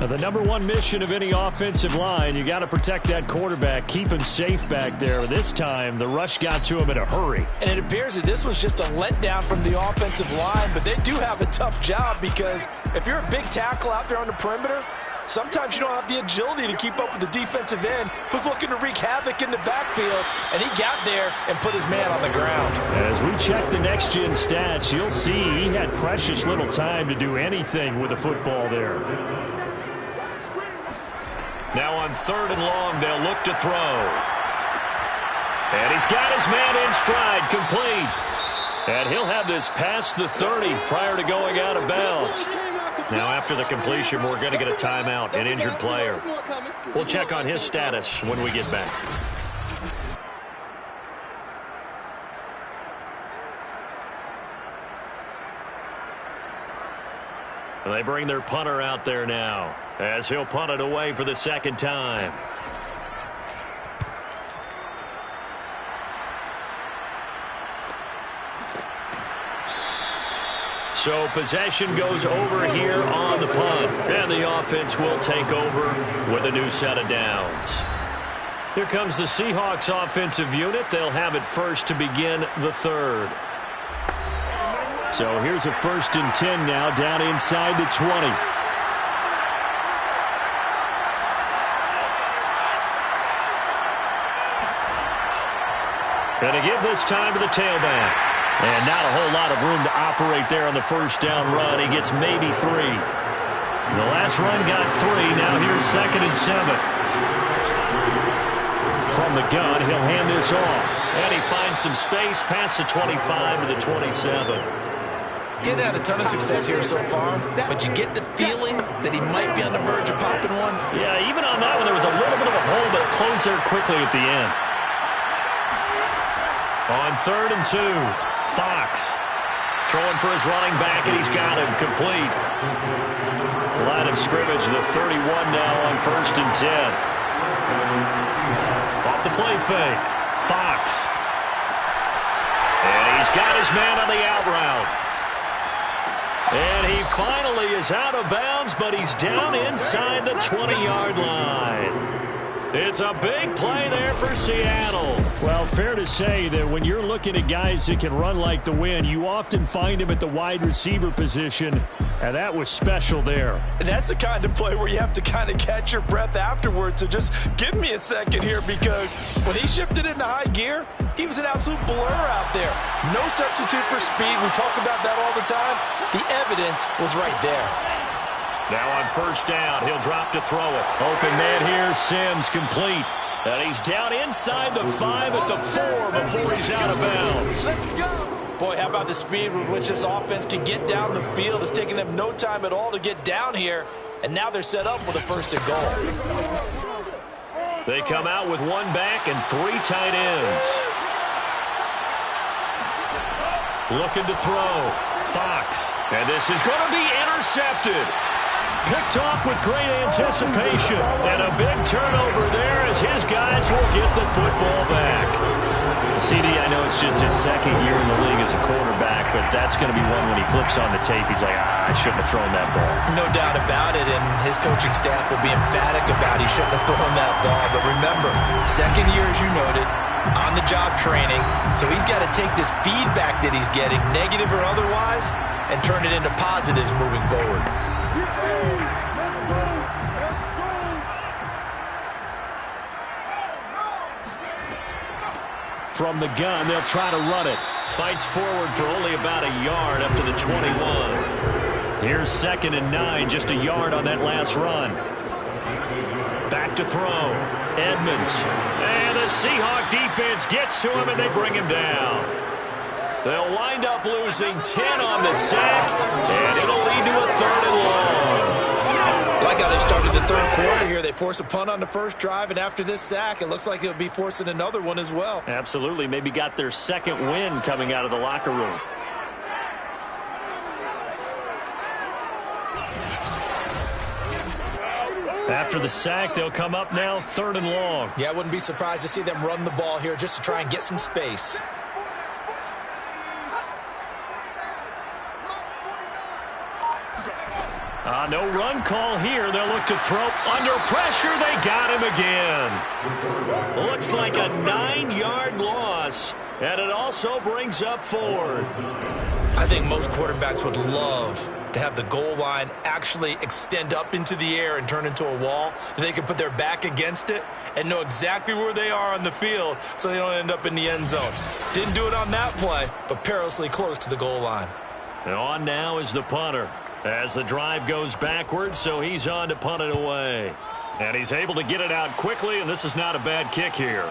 Now, the number one mission of any offensive line, you got to protect that quarterback, keep him safe back there. This time, the rush got to him in a hurry. And it appears that this was just a letdown from the offensive line, but they do have a tough job, because if you're a big tackle out there on the perimeter, sometimes you don't have the agility to keep up with the defensive end who's looking to wreak havoc in the backfield, and he got there and put his man on the ground. As we check the next-gen stats, you'll see he had precious little time to do anything with the football there. Now on third and long, they'll look to throw. And he's got his man in stride, complete. And he'll have this past the 30 prior to going out of bounds. Now after the completion, we're going to get a timeout, an injured player. We'll check on his status when we get back. They bring their punter out there now, as he'll punt it away for the second time. So possession goes over here on the punt, and the offense will take over with a new set of downs. Here comes the Seahawks offensive unit. They'll have it first to begin the third. So here's a 1st and 10 now, down inside the 20. Going to give this time to the tailback. And not a whole lot of room to operate there on the first down run. He gets maybe 3. The last run got 3. Now here's 2nd and 7. From the gun, he'll hand this off. And he finds some space past the 25 to the 27. Getting had a ton of success here so far, but you get the feeling that he might be on the verge of popping one. Yeah, even on that one, there was a little bit of a hole, but it closed there quickly at the end. On 3rd and 2, Fox throwing for his running back, and he's got him complete. Line of scrimmage, the 31 now on 1st and 10. Off the play fake, Fox. And he's got his man on the out route. And he finally is out of bounds, but he's down inside the 20-yard line. It's a big play there for Seattle. Well, fair to say that when you're looking at guys that can run like the wind, you often find him at the wide receiver position, and that was special there. And that's the kind of play where you have to kind of catch your breath afterwards. So just give me a second here, because when he shifted into high gear, he was an absolute blur out there. No substitute for speed. We talk about that all the time. The evidence was right there. Now on 1st down, he'll drop to throw it. Open man here, Sims complete. And he's down inside the 5 at the 4 before he's out of bounds. Boy, how about the speed with which this offense can get down the field? It's taking them no time at all to get down here. And now they're set up with a 1st and goal. They come out with 1 back and 3 tight ends. Looking to throw. Fox. And this is going to be intercepted. Picked off with great anticipation. And a big turnover there as his guys will get the football back. CD, I know it's just his 2nd year in the league as a quarterback, but that's going to be one when he flips on the tape, he's like, I shouldn't have thrown that ball. No doubt about it, and his coaching staff will be emphatic about he shouldn't have thrown that ball. But remember, 2nd year, as you noted, on-the-job training, so he's got to take this feedback that he's getting, negative or otherwise, and turn it into positives moving forward. From the gun, they'll try to run it. Fights forward for only about a yard up to the 21. Here's 2nd and 9, just a yard on that last run. Back to throw. Edmonds. And the Seahawk defense gets to him, and they bring him down. They'll wind up losing 10 on the sack, and it'll lead to a 3rd and long. Like how they started the 3rd quarter here. They force a punt on the 1st drive, and after this sack, it looks like they'll be forcing another one as well. Absolutely. Maybe got their 2nd win coming out of the locker room. After the sack, they'll come up now 3rd and long. Yeah, I wouldn't be surprised to see them run the ball here just to try and get some space. No run call here. They'll look to throw. Under pressure, they got him again. Looks like a 9-yard loss, and it also brings up 4th. I think most quarterbacks would love to have the goal line actually extend up into the air and turn into a wall. They can put their back against it and know exactly where they are on the field so they don't end up in the end zone. Didn't do it on that play, but perilously close to the goal line. And on now is the punter as the drive goes backwards, so he's on to punt it away. And he's able to get it out quickly, and this is not a bad kick here.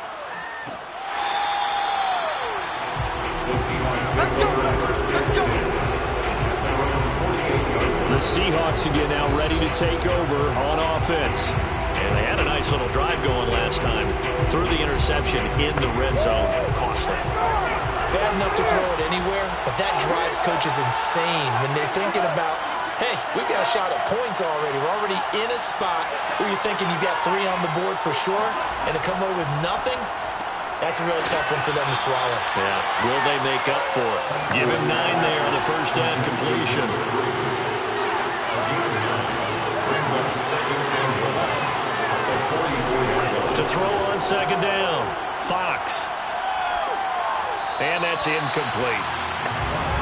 The Seahawks again now ready to take over on offense. And they had a nice little drive going last time. Threw the interception in the red zone. Costly. Bad enough to throw it anywhere, but that drives coaches insane when they're thinking about, hey, we got a shot at points already. We're already in a spot where you're thinking you got 3 on the board for sure, and to come away with nothing, that's a really tough one for them to swallow. Yeah, will they make up for it? Give him 9 there on the 1st down completion. To throw on 2nd down, Fox. And that's incomplete.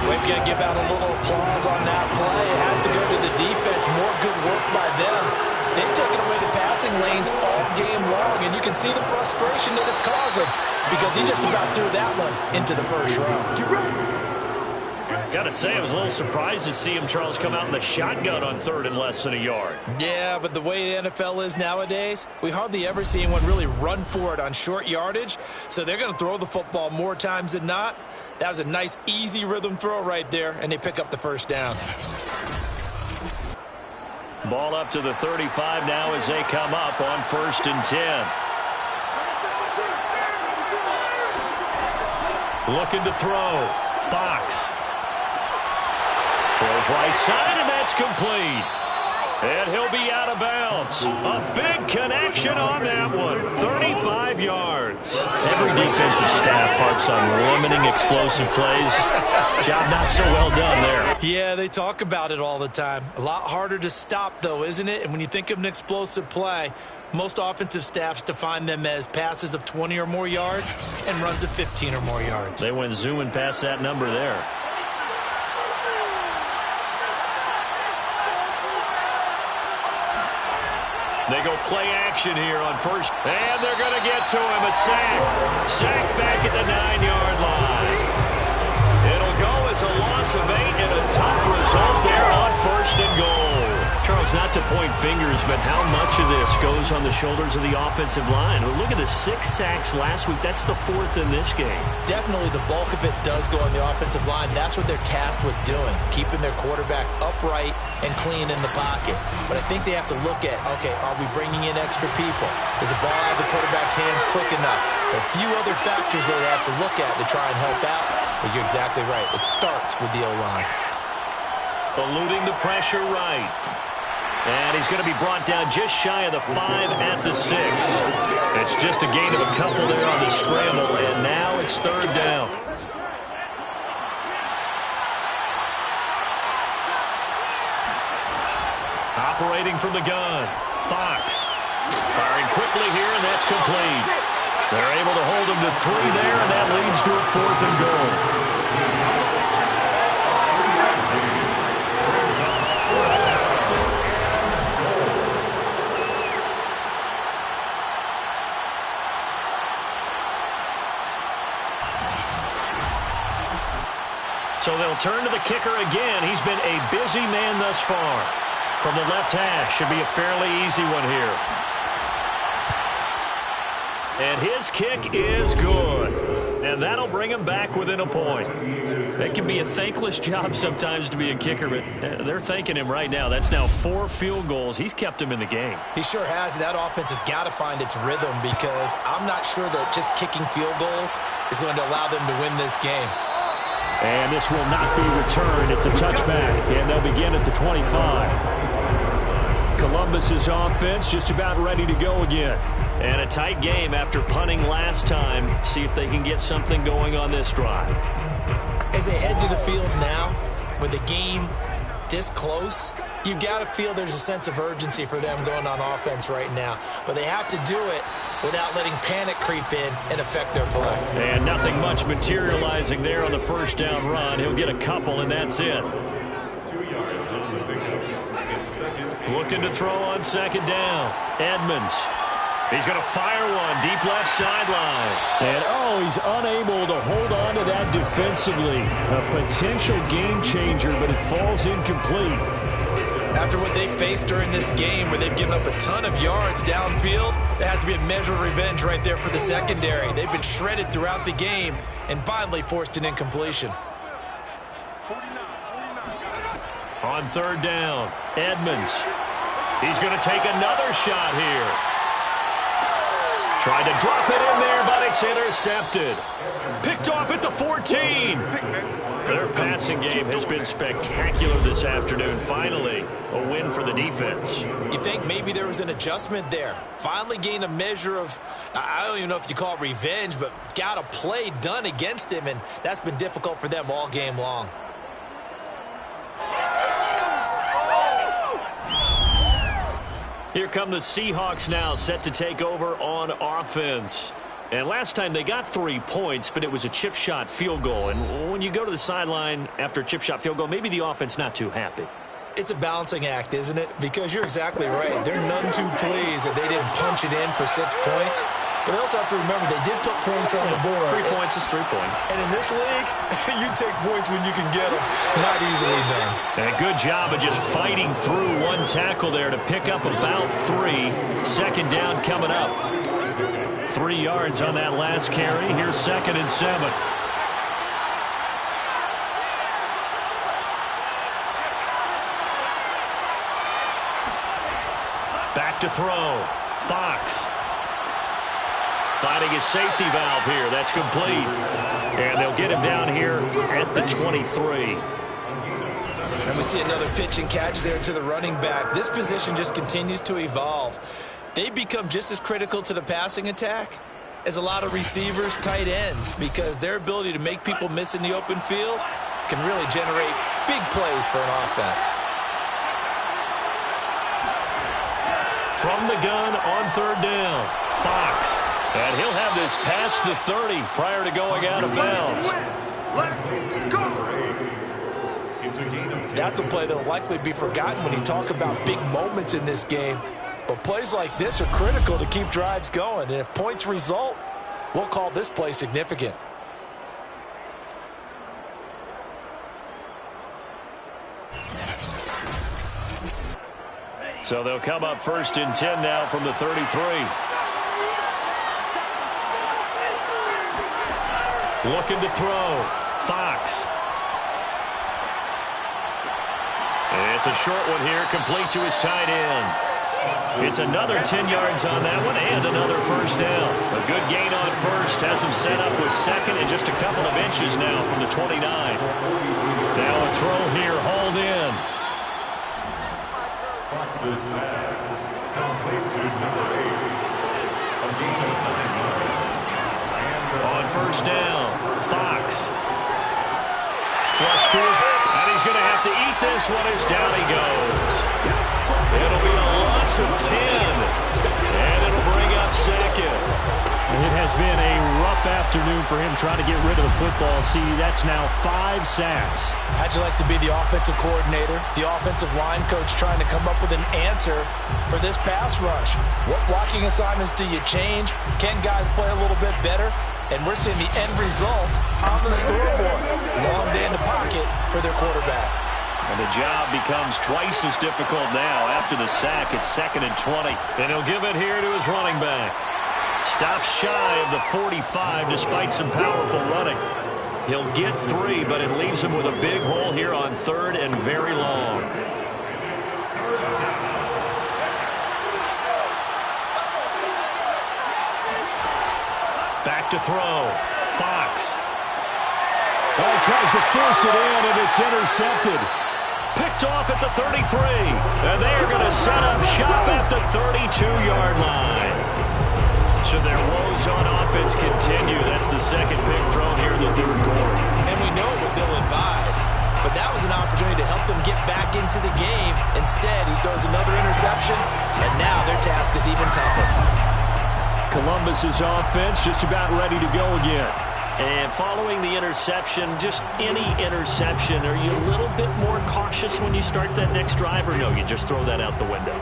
We've got to give out a little applause on that play. It has to go to the defense. More good work by them. They've taken away the passing lanes all game long, and you can see the frustration that it's causing because he just about threw that one into the 1st round. Got to say, I was a little surprised to see him, Charles, come out in the shotgun on 3rd and less than a yard. Yeah, but the way the NFL is nowadays, we hardly ever see anyone really run for it on short yardage. So they're going to throw the football more times than not. That was a nice, easy rhythm throw right there, and they pick up the first down. Ball up to the 35 now as they come up on 1st and 10. Looking to throw. Fox. Throws right side, and that's complete. And he'll be out of bounds. A big connection on that one. 35 yards. Every defensive staff harps on limiting explosive plays. Job not so well done there. Yeah, they talk about it all the time. A lot harder to stop, though, isn't it? And when you think of an explosive play, most offensive staffs define them as passes of 20 or more yards and runs of 15 or more yards. They went zooming past that number there. They go play action here on 1st. And they're going to get to him. A sack. Sack back at the 9-yard line. It'll go as a loss of 8 and a tough result there on 1st and goal. Charles, not to point fingers, but how much of this goes on the shoulders of the offensive line? Well, look at the 6 sacks last week. That's the 4th in this game. Definitely the bulk of it does go on the offensive line. That's what they're tasked with doing, keeping their quarterback upright and clean in the pocket. But I think they have to look at, okay, are we bringing in extra people? Is the ball out of the quarterback's hands quick enough? There are a few other factors that they have to look at to try and help out. But you're exactly right. It starts with the O-line. Eluding the pressure right. And he's going to be brought down just shy of the 5 at the 6. It's just a gain of a couple there on the scramble, and now it's 3rd down. Operating from the gun, Fox. Firing quickly here, and that's complete. They're able to hold him to 3 there, and that leads to a 4th and goal. So they'll turn to the kicker again. He's been a busy man thus far. From the left hash, should be a fairly easy one here. And his kick is good. And that'll bring him back within a point. It can be a thankless job sometimes to be a kicker, but they're thanking him right now. That's now 4 field goals. He's kept him in the game. He sure has. That offense has got to find its rhythm because I'm not sure that just kicking field goals is going to allow them to win this game. And this will not be returned. It's a touchback, and they'll begin at the 25. Columbus's offense just about ready to go again. And a tight game after punting last time. See if they can get something going on this drive. As they head to the field now, with the game this close, you've got to feel there's a sense of urgency for them going on offense right now. But they have to do it without letting panic creep in and affect their play. And nothing much materializing there on the 1st down run. He'll get a couple, and that's it. 2 yards on the pickup. It's 2nd. Looking to throw on 2nd down. Edmonds. He's going to fire one deep left sideline. And, he's unable to hold on to that defensively. A potential game changer, but it falls incomplete. After what they faced during this game where they've given up a ton of yards downfield, there has to be a measure of revenge right there for the secondary. They've been shredded throughout the game and finally forced an incompletion. 49. On 3rd down, Edmonds. He's going to take another shot here. Tried to drop it in there, but it's intercepted. Picked off at the 14. Their passing game has been spectacular this afternoon. Finally, a win for the defense. You think maybe there was an adjustment there. Finally gained a measure of, I don't even know if you call it revenge, but got a play done against him, and that's been difficult for them all game long. Here come the Seahawks now, set to take over on offense. And last time they got 3 points, but it was a chip shot field goal. And when you go to the sideline after a chip shot field goal, maybe the offense not too happy. It's a balancing act, isn't it? Because you're exactly right. They're none too pleased that they didn't punch it in for 6 points. But they also have to remember they did put points on the board. 3 points is 3 points. And in this league, you take points when you can get them. Not easily done. And a good job of just fighting through one tackle there to pick up about 3. Second down coming up. 3 yards on that last carry. Here's 2nd and 7. Back to throw. Fox. Finding his safety valve here. That's complete. And they'll get him down here at the 23. And we see another pitch and catch there to the running back. This position just continues to evolve. They become just as critical to the passing attack as a lot of receivers, tight ends, because their ability to make people miss in the open field can really generate big plays for an offense. From the gun on 3rd down, Fox. And he'll have this past the 30 prior to going out of bounds. That's a play that will likely be forgotten when you talk about big moments in this game. But plays like this are critical to keep drives going. And if points result, we'll call this play significant. So they'll come up 1st and 10 now from the 33. Looking to throw. Fox. It's a short one here, complete to his tight end. It's another 10 yards on that one and another first down. A good gain on first has him set up with 2nd and just a couple of inches now from the 29. Now a throw here, hauled in. Fox's pass complete to number 8. A gain of 9 yards. On first down, Fox. Flush to his right, and he's going to have to eat this one as down he goes. It'll be a loss of 10, and it'll bring up 2nd. It has been a rough afternoon for him trying to get rid of the football. See, that's now 5 sacks. How'd you like to be the offensive coordinator, the offensive line coach trying to come up with an answer for this pass rush? What blocking assignments do you change? Can guys play a little bit better? And we're seeing the end result on the scoreboard. Long day in the pocket for their quarterback. And the job becomes twice as difficult now. After the sack, it's 2nd and 20. And he'll give it here to his running back. Stops shy of the 45 despite some powerful running. He'll get 3, but it leaves him with a big hole here on 3rd and very long. Back to throw. Fox. Well, he tries to force it in, and it's intercepted. Picked off at the 33. And they're going to set up shop at the 32-yard line. So their woes on offense continue. That's the 2nd pick thrown here in the 3rd quarter. And we know it was ill-advised, but that was an opportunity to help them get back into the game. Instead, he throws another interception, and now their task is even tougher. Columbus's offense just about ready to go again. And following the interception, just any interception, are you a little bit more cautious when you start that next drive, or no, you just throw that out the window?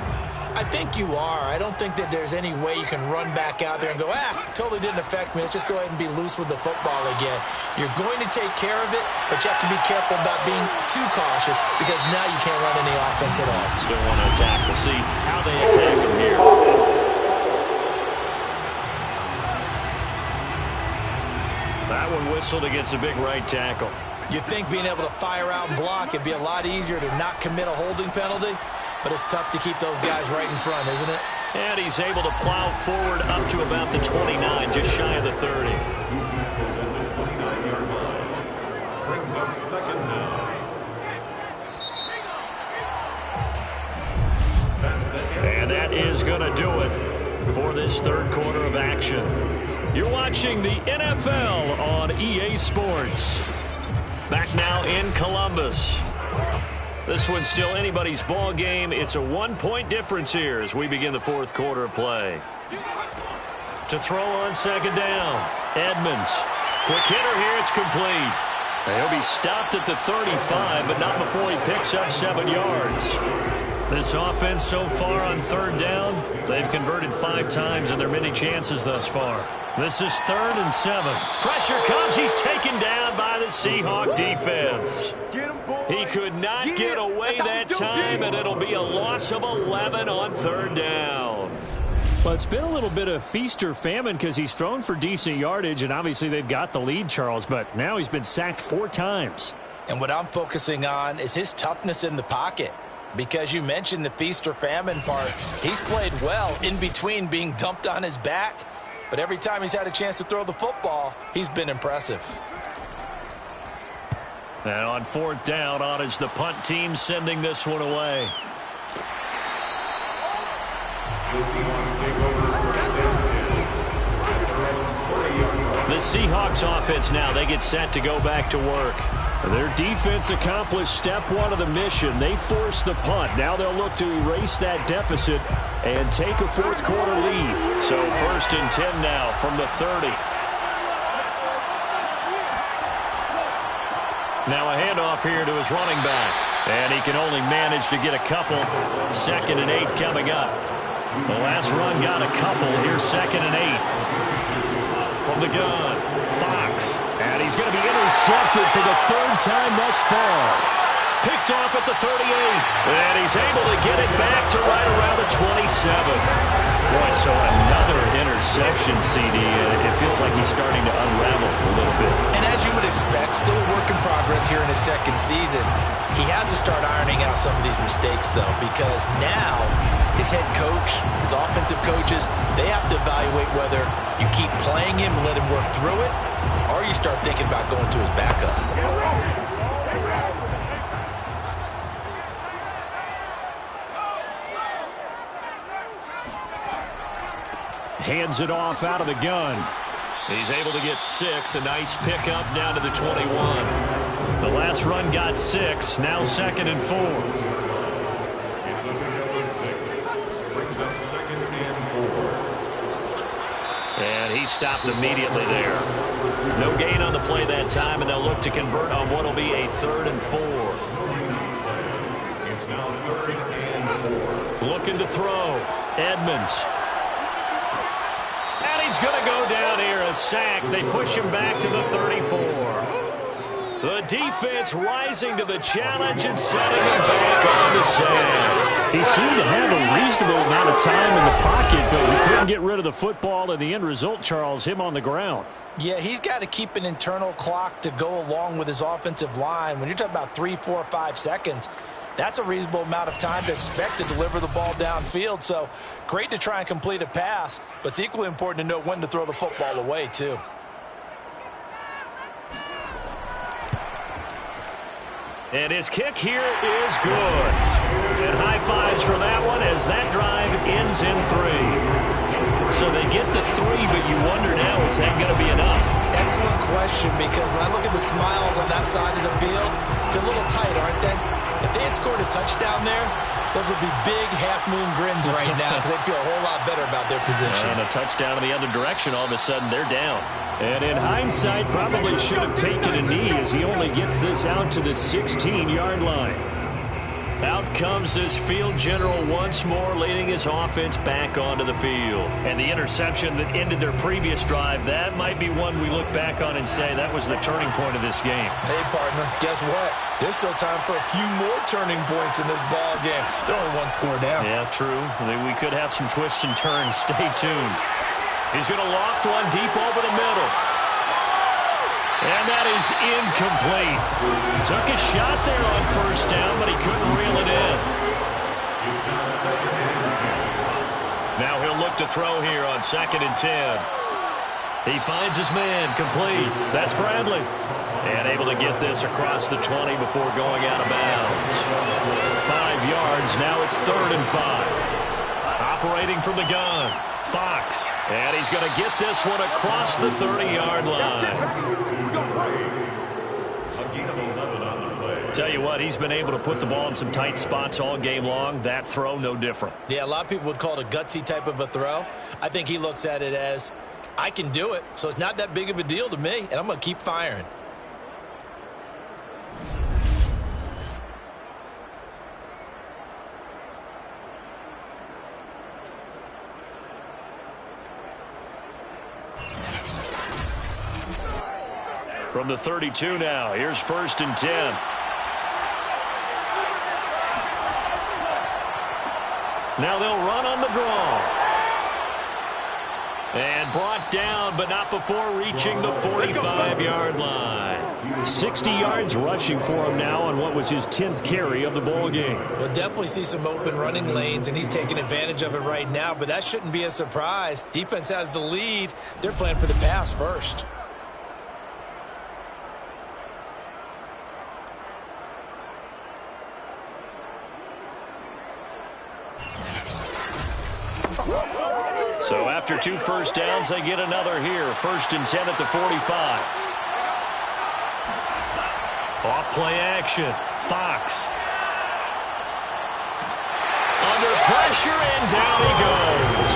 I think you are. I don't think that there's any way you can run back out there and go, totally didn't affect me. Let's just go ahead and be loose with the football again. You're going to take care of it, but you have to be careful about being too cautious because now you can't run any offense at all. Still want to attack. We'll see how they attack him here. That one whistled against a big right tackle. You'd think being able to fire out and block, it'd be a lot easier to not commit a holding penalty. But it's tough to keep those guys right in front, isn't it? And he's able to plow forward up to about the 29, just shy of the 30. He's tackled at the 29-yard line. Brings up 2nd down. And that is going to do it for this 3rd quarter of action. You're watching the NFL on EA Sports. Back now in Columbus. This one's still anybody's ball game. It's a 1-point difference here as we begin the 4th quarter of play. To throw on 2nd down, Edmonds. Quick hitter here, it's complete. He'll be stopped at the 35, but not before he picks up 7 yards. This offense so far on third down, they've converted 5 times in their many chances thus far. This is 3rd and 7. Pressure comes. He's taken down by the Seahawk defense. He could not get away that time, and it'll be a loss of 11 on 3rd down. Well, it's been a little bit of feast or famine because he's thrown for decent yardage, and obviously they've got the lead, Charles, but now he's been sacked 4 times. And what I'm focusing on is his toughness in the pocket. Because you mentioned the feast or famine part, he's played well in between being dumped on his back. But every time he's had a chance to throw the football, he's been impressive. And on 4th down, on is the punt team sending this one away. The Seahawks take over first down 10. The Seahawks offense now, they get set to go back to work. Their defense accomplished step 1 of the mission. They forced the punt. Now they'll look to erase that deficit and take a 4th quarter lead. So 1st and 10 now from the 30. Now a handoff here to his running back. And he can only manage to get a couple. 2nd and 8 coming up. The last run got a couple. Here's 2nd and 8. From the gun, Fox. And he's going to be intercepted for the 3rd time thus far. Picked off at the 38. And he's able to get it back to right around the 27. Boy, so another interception, CD. It feels like he's starting to unravel a little bit. And as you would expect, still a work in progress here in his 2nd season. He has to start ironing out some of these mistakes, though, because now his head coach, his offensive coaches, they have to evaluate whether you keep playing him and let him work through it, or you start thinking about going to his backup. Hands it off out of the gun. He's able to get 6. A nice pickup down to the 21. The last run got 6. Now 2nd and 4. It's up to number 6. Brings up 2nd and 4. And he stopped immediately there. No gain on the play that time, and they'll look to convert on what will be a 3rd and 4. It's now 3rd and 4. Looking to throw. Edmonds. And he's going to go down here, a sack. They push him back to the 34. The defense rising to the challenge and setting him back on the sack. He seemed to have a reasonable amount of time in the pocket, but he couldn't get rid of the football, and the end result, Charles, him on the ground. Yeah, he's got to keep an internal clock to go along with his offensive line. When you're talking about 3, 4, 5 seconds, that's a reasonable amount of time to expect to deliver the ball downfield. So great to try and complete a pass, but it's equally important to know when to throw the football away, too. And his kick here is good. And high fives for that one as that drive ends in 3. So they get to 3, but you wonder now, is that going to be enough? Excellent question, because when I look at the smiles on that side of the field, they're a little tight, aren't they? If they had scored a touchdown there, those would be big half-moon grins right now because they'd feel a whole lot better about their position. And a touchdown in the other direction, all of a sudden they're down. And in hindsight, probably should have taken a knee as he only gets this out to the 16-yard line. Out comes this field general once more, leading his offense back onto the field. And the interception that ended their previous drive, that might be one we look back on and say that was the turning point of this game. Hey, partner, guess what? There's still time for a few more turning points in this ball game. They're only 1 score down. Yeah, true. We could have some twists and turns. Stay tuned. He's going to loft one deep over the middle. And that is incomplete. Took a shot there on 1st down, but he couldn't reel it in. Now he'll look to throw here on 2nd and 10. He finds his man, complete. That's Bradley. And able to get this across the 20 before going out of bounds. 5 yards, now it's 3rd and 5. Operating from the gun. Fox, and he's going to get this one across the 30-yard line. Tell you what, he's been able to put the ball in some tight spots all game long. That throw, no different. Yeah, a lot of people would call it a gutsy type of a throw. I think he looks at it as, I can do it, so it's not that big of a deal to me, and I'm going to keep firing. From the 32 now, here's 1st and 10. Now they'll run on the draw. And brought down, but not before reaching the 45-yard line. 60 yards rushing for him now on what was his 10th carry of the ball game. We'll definitely see some open running lanes, and he's taking advantage of it right now, but that shouldn't be a surprise. Defense has the lead. They're playing for the pass first. So after 2 first downs, they get another here. 1st and 10 at the 45. Off play action. Fox. Under pressure, and down he goes.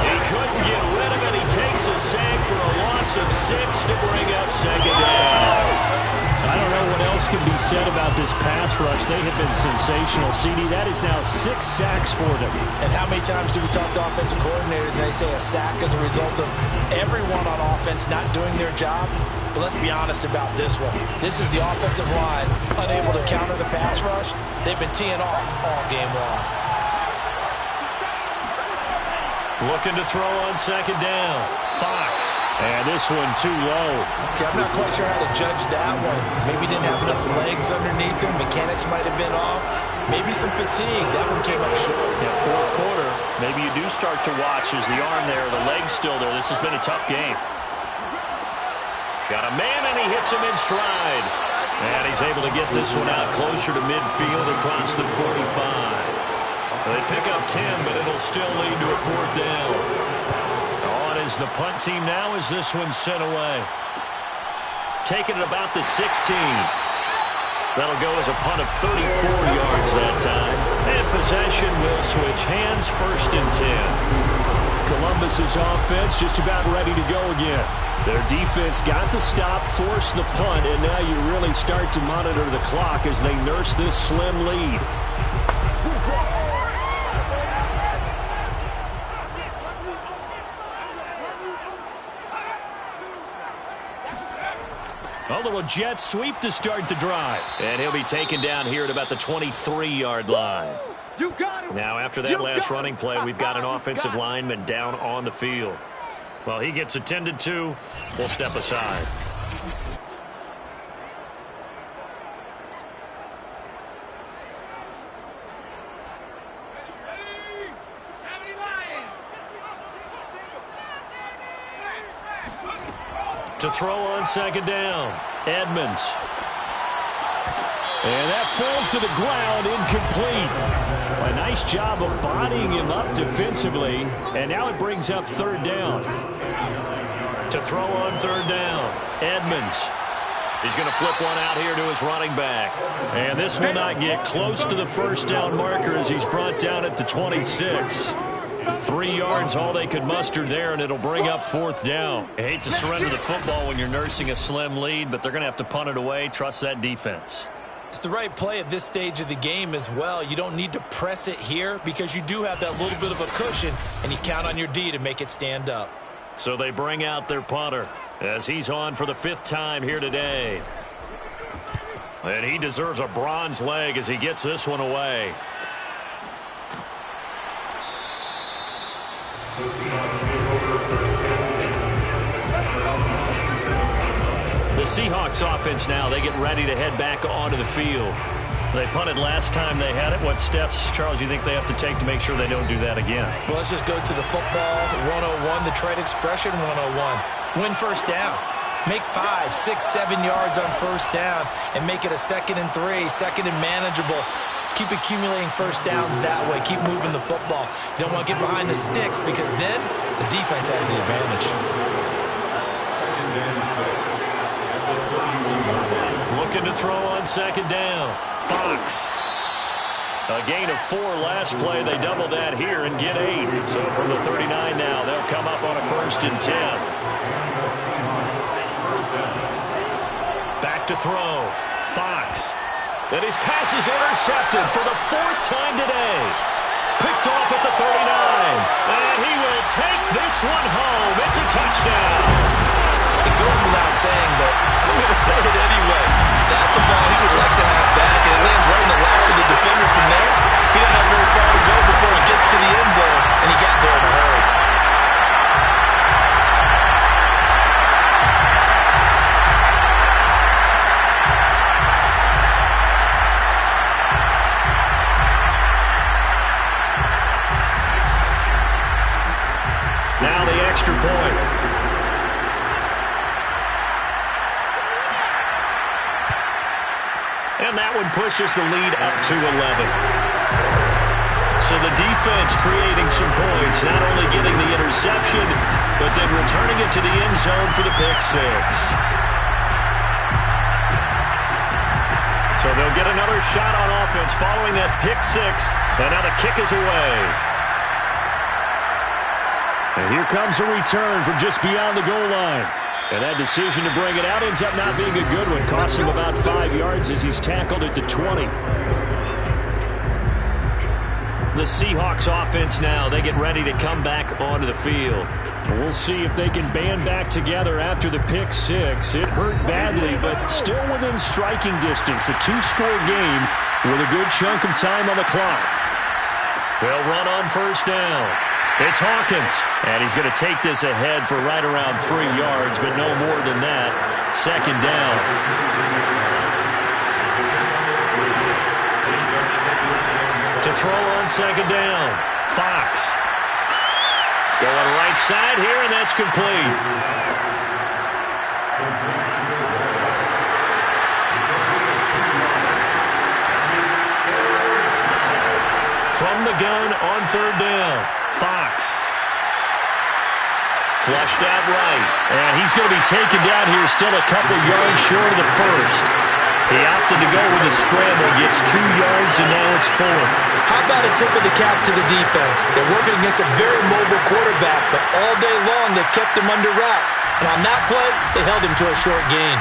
He couldn't get rid of it. He takes a sack for a loss of 6 to bring up 2nd down. I don't know what else can be said about this pass rush. They have been sensational. CD, that is now 6 sacks for them. And how many times do we talk to offensive coordinators and they say a sack is a result of everyone on offense not doing their job? But let's be honest about this one. This is the offensive line unable to counter the pass rush. They've been teeing off all game long. Looking to throw on 2nd down. Fox. And this one too low. Okay, I'm not quite sure how to judge that one. Maybe didn't have enough legs underneath him. Mechanics might have been off. Maybe some fatigue. That one came up short. Yeah, 4th quarter. Maybe you do start to watch as the arm there, the leg's still there. This has been a tough game. Got a man, and he hits him in stride. And he's able to get this one out closer to midfield across the 45. They pick up 10, but it'll still lead to a 4th down. On is the punt team now as this one's sent away. Taking it about the 16. That'll go as a punt of 34 yards that time. And possession will switch hands. 1st and 10. Columbus's offense just about ready to go again. Their defense got the stop, forced the punt, and now you really start to monitor the clock as they nurse this slim lead. A little jet sweep to start the drive. And he'll be taken down here at about the 23-yard line. You got him. Now, after that last running play, we've got an offensive lineman down on the field. Well, he gets attended to. We'll step aside. To throw on 2nd down, Edmonds. And that falls to the ground, incomplete. A nice job of bodying him up defensively, and now it brings up 3rd down. To throw on 3rd down, Edmonds. He's going to flip one out here to his running back. And this will not get close to the 1st down marker as he's brought down at the 26. 3 yards, all they could muster there, and it'll bring up 4th down. I hate to surrender the football when you're nursing a slim lead, but they're going to have to punt it away. Trust that defense. It's the right play at this stage of the game as well. You don't need to press it here because you do have that little bit of a cushion, and you count on your D to make it stand up. So they bring out their punter as he's on for the 5th time here today. And he deserves a bronze leg as he gets this one away. The Seahawks offense now, they get ready to head back onto the field. They punted last time they had it. What steps, Charles, you think they have to take to make sure they don't do that again? Well, let's just go to the football 101, the trade expression 101. Win 1st down. Make 5, 6, 7 yards on 1st down and make it a 2nd and 3, 2nd and manageable. Keep accumulating 1st downs that way. Keep moving the football. You don't want to get behind the sticks because then the defense has the advantage. Looking to throw on 2nd down. Fox. A gain of 4 last play. They double that here and get 8. So from the 39 now, they'll come up on a 1st and 10. Back to throw. Fox. And his pass is intercepted for the 4th time today. Picked off at the 39. And he will take this one home. It's a touchdown. It goes goes without saying, but I'm going to say it anyway. That's a ball he would like to have back, and it lands right in the lap of the defender from there. He didn't have very far to go before he gets to the end zone, and he got there in a hurry. Now the extra point. And that one pushes the lead up to 11. So the defense creating some points, not only getting the interception, but then returning it to the end zone for the pick six. So they'll get another shot on offense following that pick six, and now the kick is away. And here comes a return from just beyond the goal line. And that decision to bring it out ends up not being a good one. Costs him about 5 yards as he's tackled at the 20. The Seahawks offense now, they get ready to come back onto the field. And we'll see if they can band back together after the pick six. It hurt badly, but still within striking distance. A two-score game with a good chunk of time on the clock. They'll run on first down. It's Hawkins, and he's going to take this ahead for right around 3 yards, but no more than that. Second down. To throw on second down, Fox. Going right side here, and that's complete. From the gun on third down, Fox. Flushed out right. And he's going to be taken down here still a couple yards short of the first. He opted to go with a scramble, gets 2 yards, and now it's fourth. How about a tip of the cap to the defense? They're working against a very mobile quarterback, but all day long they've kept him under wraps. And on that play, they held him to a short gain.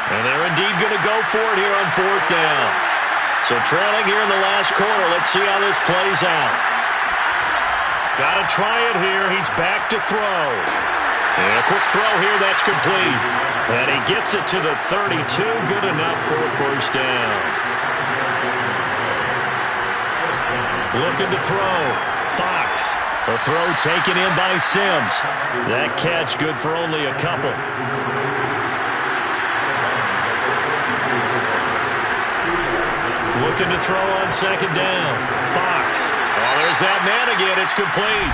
And they're indeed going to go for it here on fourth down. So trailing here in the last quarter. Let's see how this plays out. Got to try it here. He's back to throw. And a quick throw here. That's complete. And he gets it to the 32. Good enough for a first down. Looking to throw. Fox. A throw taken in by Sims. That catch good for only a couple. Looking to throw on second down. Fox. Oh, there's that man again. It's complete.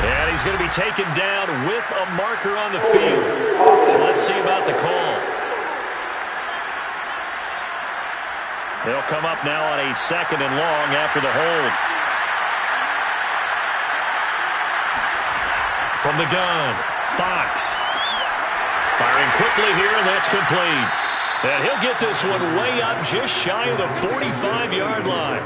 And he's going to be taken down with a marker on the field. So let's see about the call. They'll come up now on a second and long after the hold. From the gun, Fox. Firing quickly here, and that's complete. And he'll get this one way up just shy of the 45-yard line.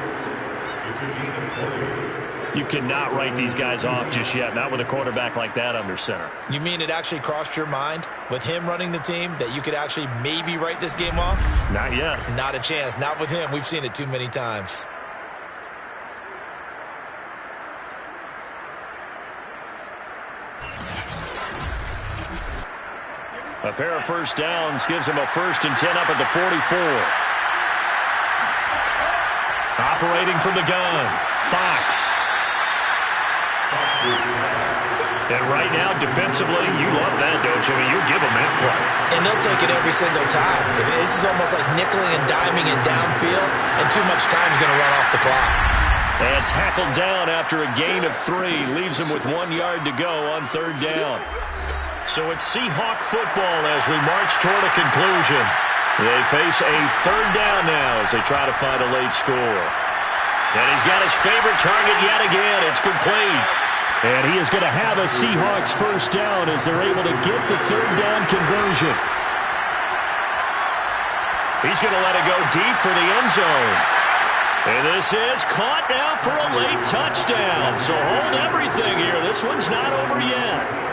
You cannot write these guys off just yet, not with a quarterback like that under center. You mean it actually crossed your mind with him running the team that you could actually maybe write this game off? Not yet. Not a chance. Not with him. We've seen it too many times. A pair of first downs gives him a 1st and 10 up at the 44. Operating from the gun, Fox. And right now, defensively, you love that, don't you? I mean, you give them that play. And they'll take it every single time. This is almost like nickeling and diming in downfield, and too much time's going to run off the clock. And tackled down after a gain of 3. Leaves him with 1 yard to go on third down. So it's Seahawk football as we march toward a conclusion. They face a third down now as they try to find a late score. And he's got his favorite target yet again. It's complete. And he is going to have a Seahawks first down as they're able to get the third down conversion. He's going to let it go deep for the end zone. And this is caught now for a late touchdown. So hold everything here. This one's not over yet.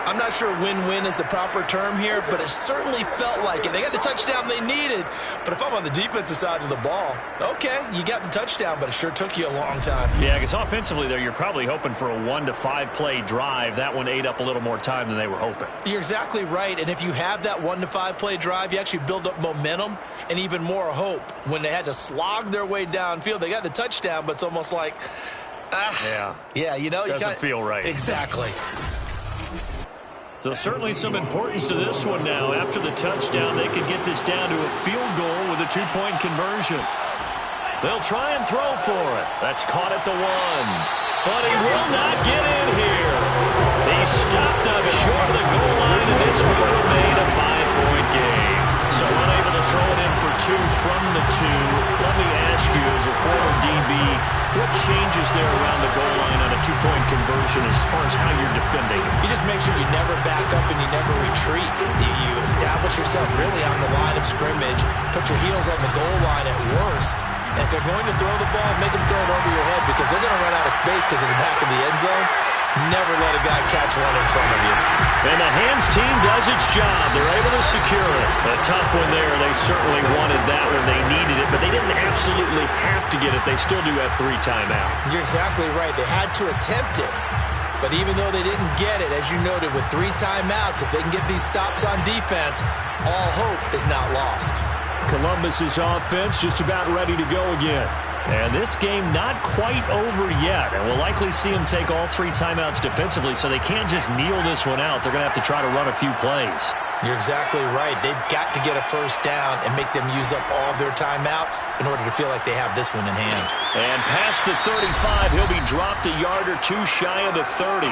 I'm not sure win-win is the proper term here, but it certainly felt like it. They got the touchdown they needed, but if I'm on the defensive side of the ball, okay, you got the touchdown, but it sure took you a long time. Yeah, because offensively there, you're probably hoping for a 1 to 5 play drive. That one ate up a little more time than they were hoping. You're exactly right, and if you have that 1 to 5 play drive, you actually build up momentum and even more hope. When they had to slog their way downfield, they got the touchdown, but it's almost like, yeah, you know, doesn't feel right. Exactly. So certainly some importance to this one now. After the touchdown, they could get this down to a field goal with a 2-point conversion. They'll try and throw for it. That's caught at the 1. But he will not get in here. He stopped up short of the goal line, and this will remain a 5-point game. So unable to throw it in for 2 from the 2. Let me ask you, as a former DB, what changes there around the goal line on a 2-point conversion as far as how you're defending? You just make sure you never back up and you never retreat. You establish yourself really on the line of scrimmage, put your heels on the goal line at worst, and if they're going to throw the ball, make them throw it over your head because they're going to run out of space because of the back of the end zone. Never let a guy catch one in front of you. And the hands team does its job. They're able to secure it. A tough one there. They certainly wanted that when they needed it, but they didn't absolutely have to get it. They still do have 3 timeouts. You're exactly right. They had to attempt it. But even though they didn't get it, as you noted, with 3 timeouts, if they can get these stops on defense, all hope is not lost. Columbus's offense just about ready to go again. And this game not quite over yet. And we'll likely see them take all 3 timeouts defensively, so they can't just kneel this one out. They're going to have to try to run a few plays. You're exactly right. They've got to get a first down and make them use up all of their timeouts in order to feel like they have this one in hand. And past the 35, he'll be dropped a yard or 2 shy of the 30.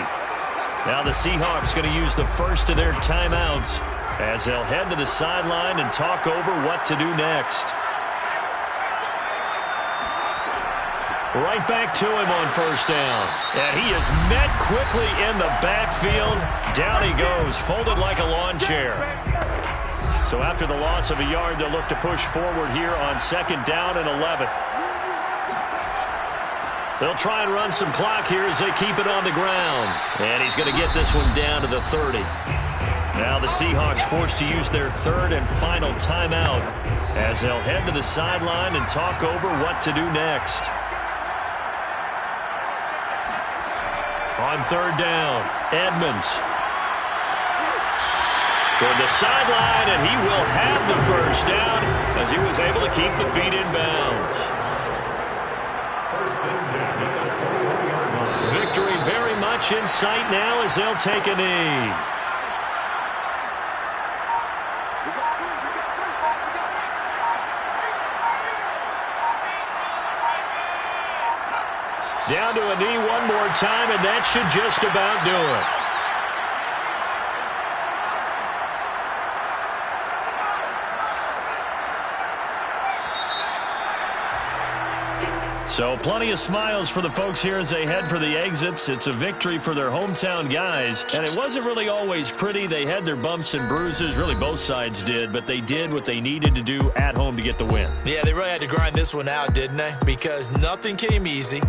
Now the Seahawks going to use the first of their timeouts as they'll head to the sideline and talk over what to do next. Right back to him on first down. And he is met quickly in the backfield. Down he goes, folded like a lawn chair. So after the loss of a yard, they'll look to push forward here on 2nd down and 11. They'll try and run some clock here as they keep it on the ground. And he's going to get this one down to the 30. Now the Seahawks forced to use their 3rd and final timeout as they'll head to the sideline and talk over what to do next. On 3rd down, Edmonds. Toward the sideline, and he will have the first down as he was able to keep the feet in bounds. 1st and 10 at the 21-yard line. Victory very much in sight now as they'll take a knee. Down to a knee one more time, and that should just about do it. So plenty of smiles for the folks here as they head for the exits. It's a victory for their hometown guys, and it wasn't really always pretty. They had their bumps and bruises. Really, both sides did, but they did what they needed to do at home to get the win. Yeah, they really had to grind this one out, didn't they? Because nothing came easy.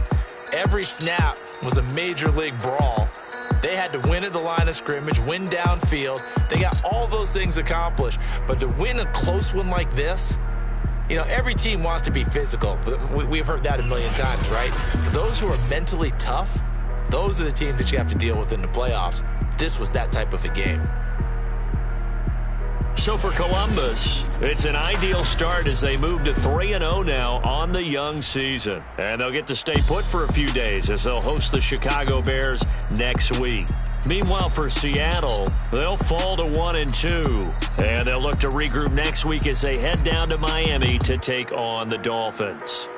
Every snap was a major league brawl. They had to win at the line of scrimmage, win downfield. They got all those things accomplished. But to win a close one like this, you know, every team wants to be physical. We've heard that a million times, right? But those who are mentally tough, those are the teams that you have to deal with in the playoffs. This was that type of a game. So for Columbus, it's an ideal start as they move to 3-0 now on the young season. And they'll get to stay put for a few days as they'll host the Chicago Bears next week. Meanwhile, for Seattle, they'll fall to 1-2. And they'll look to regroup next week as they head down to Miami to take on the Dolphins.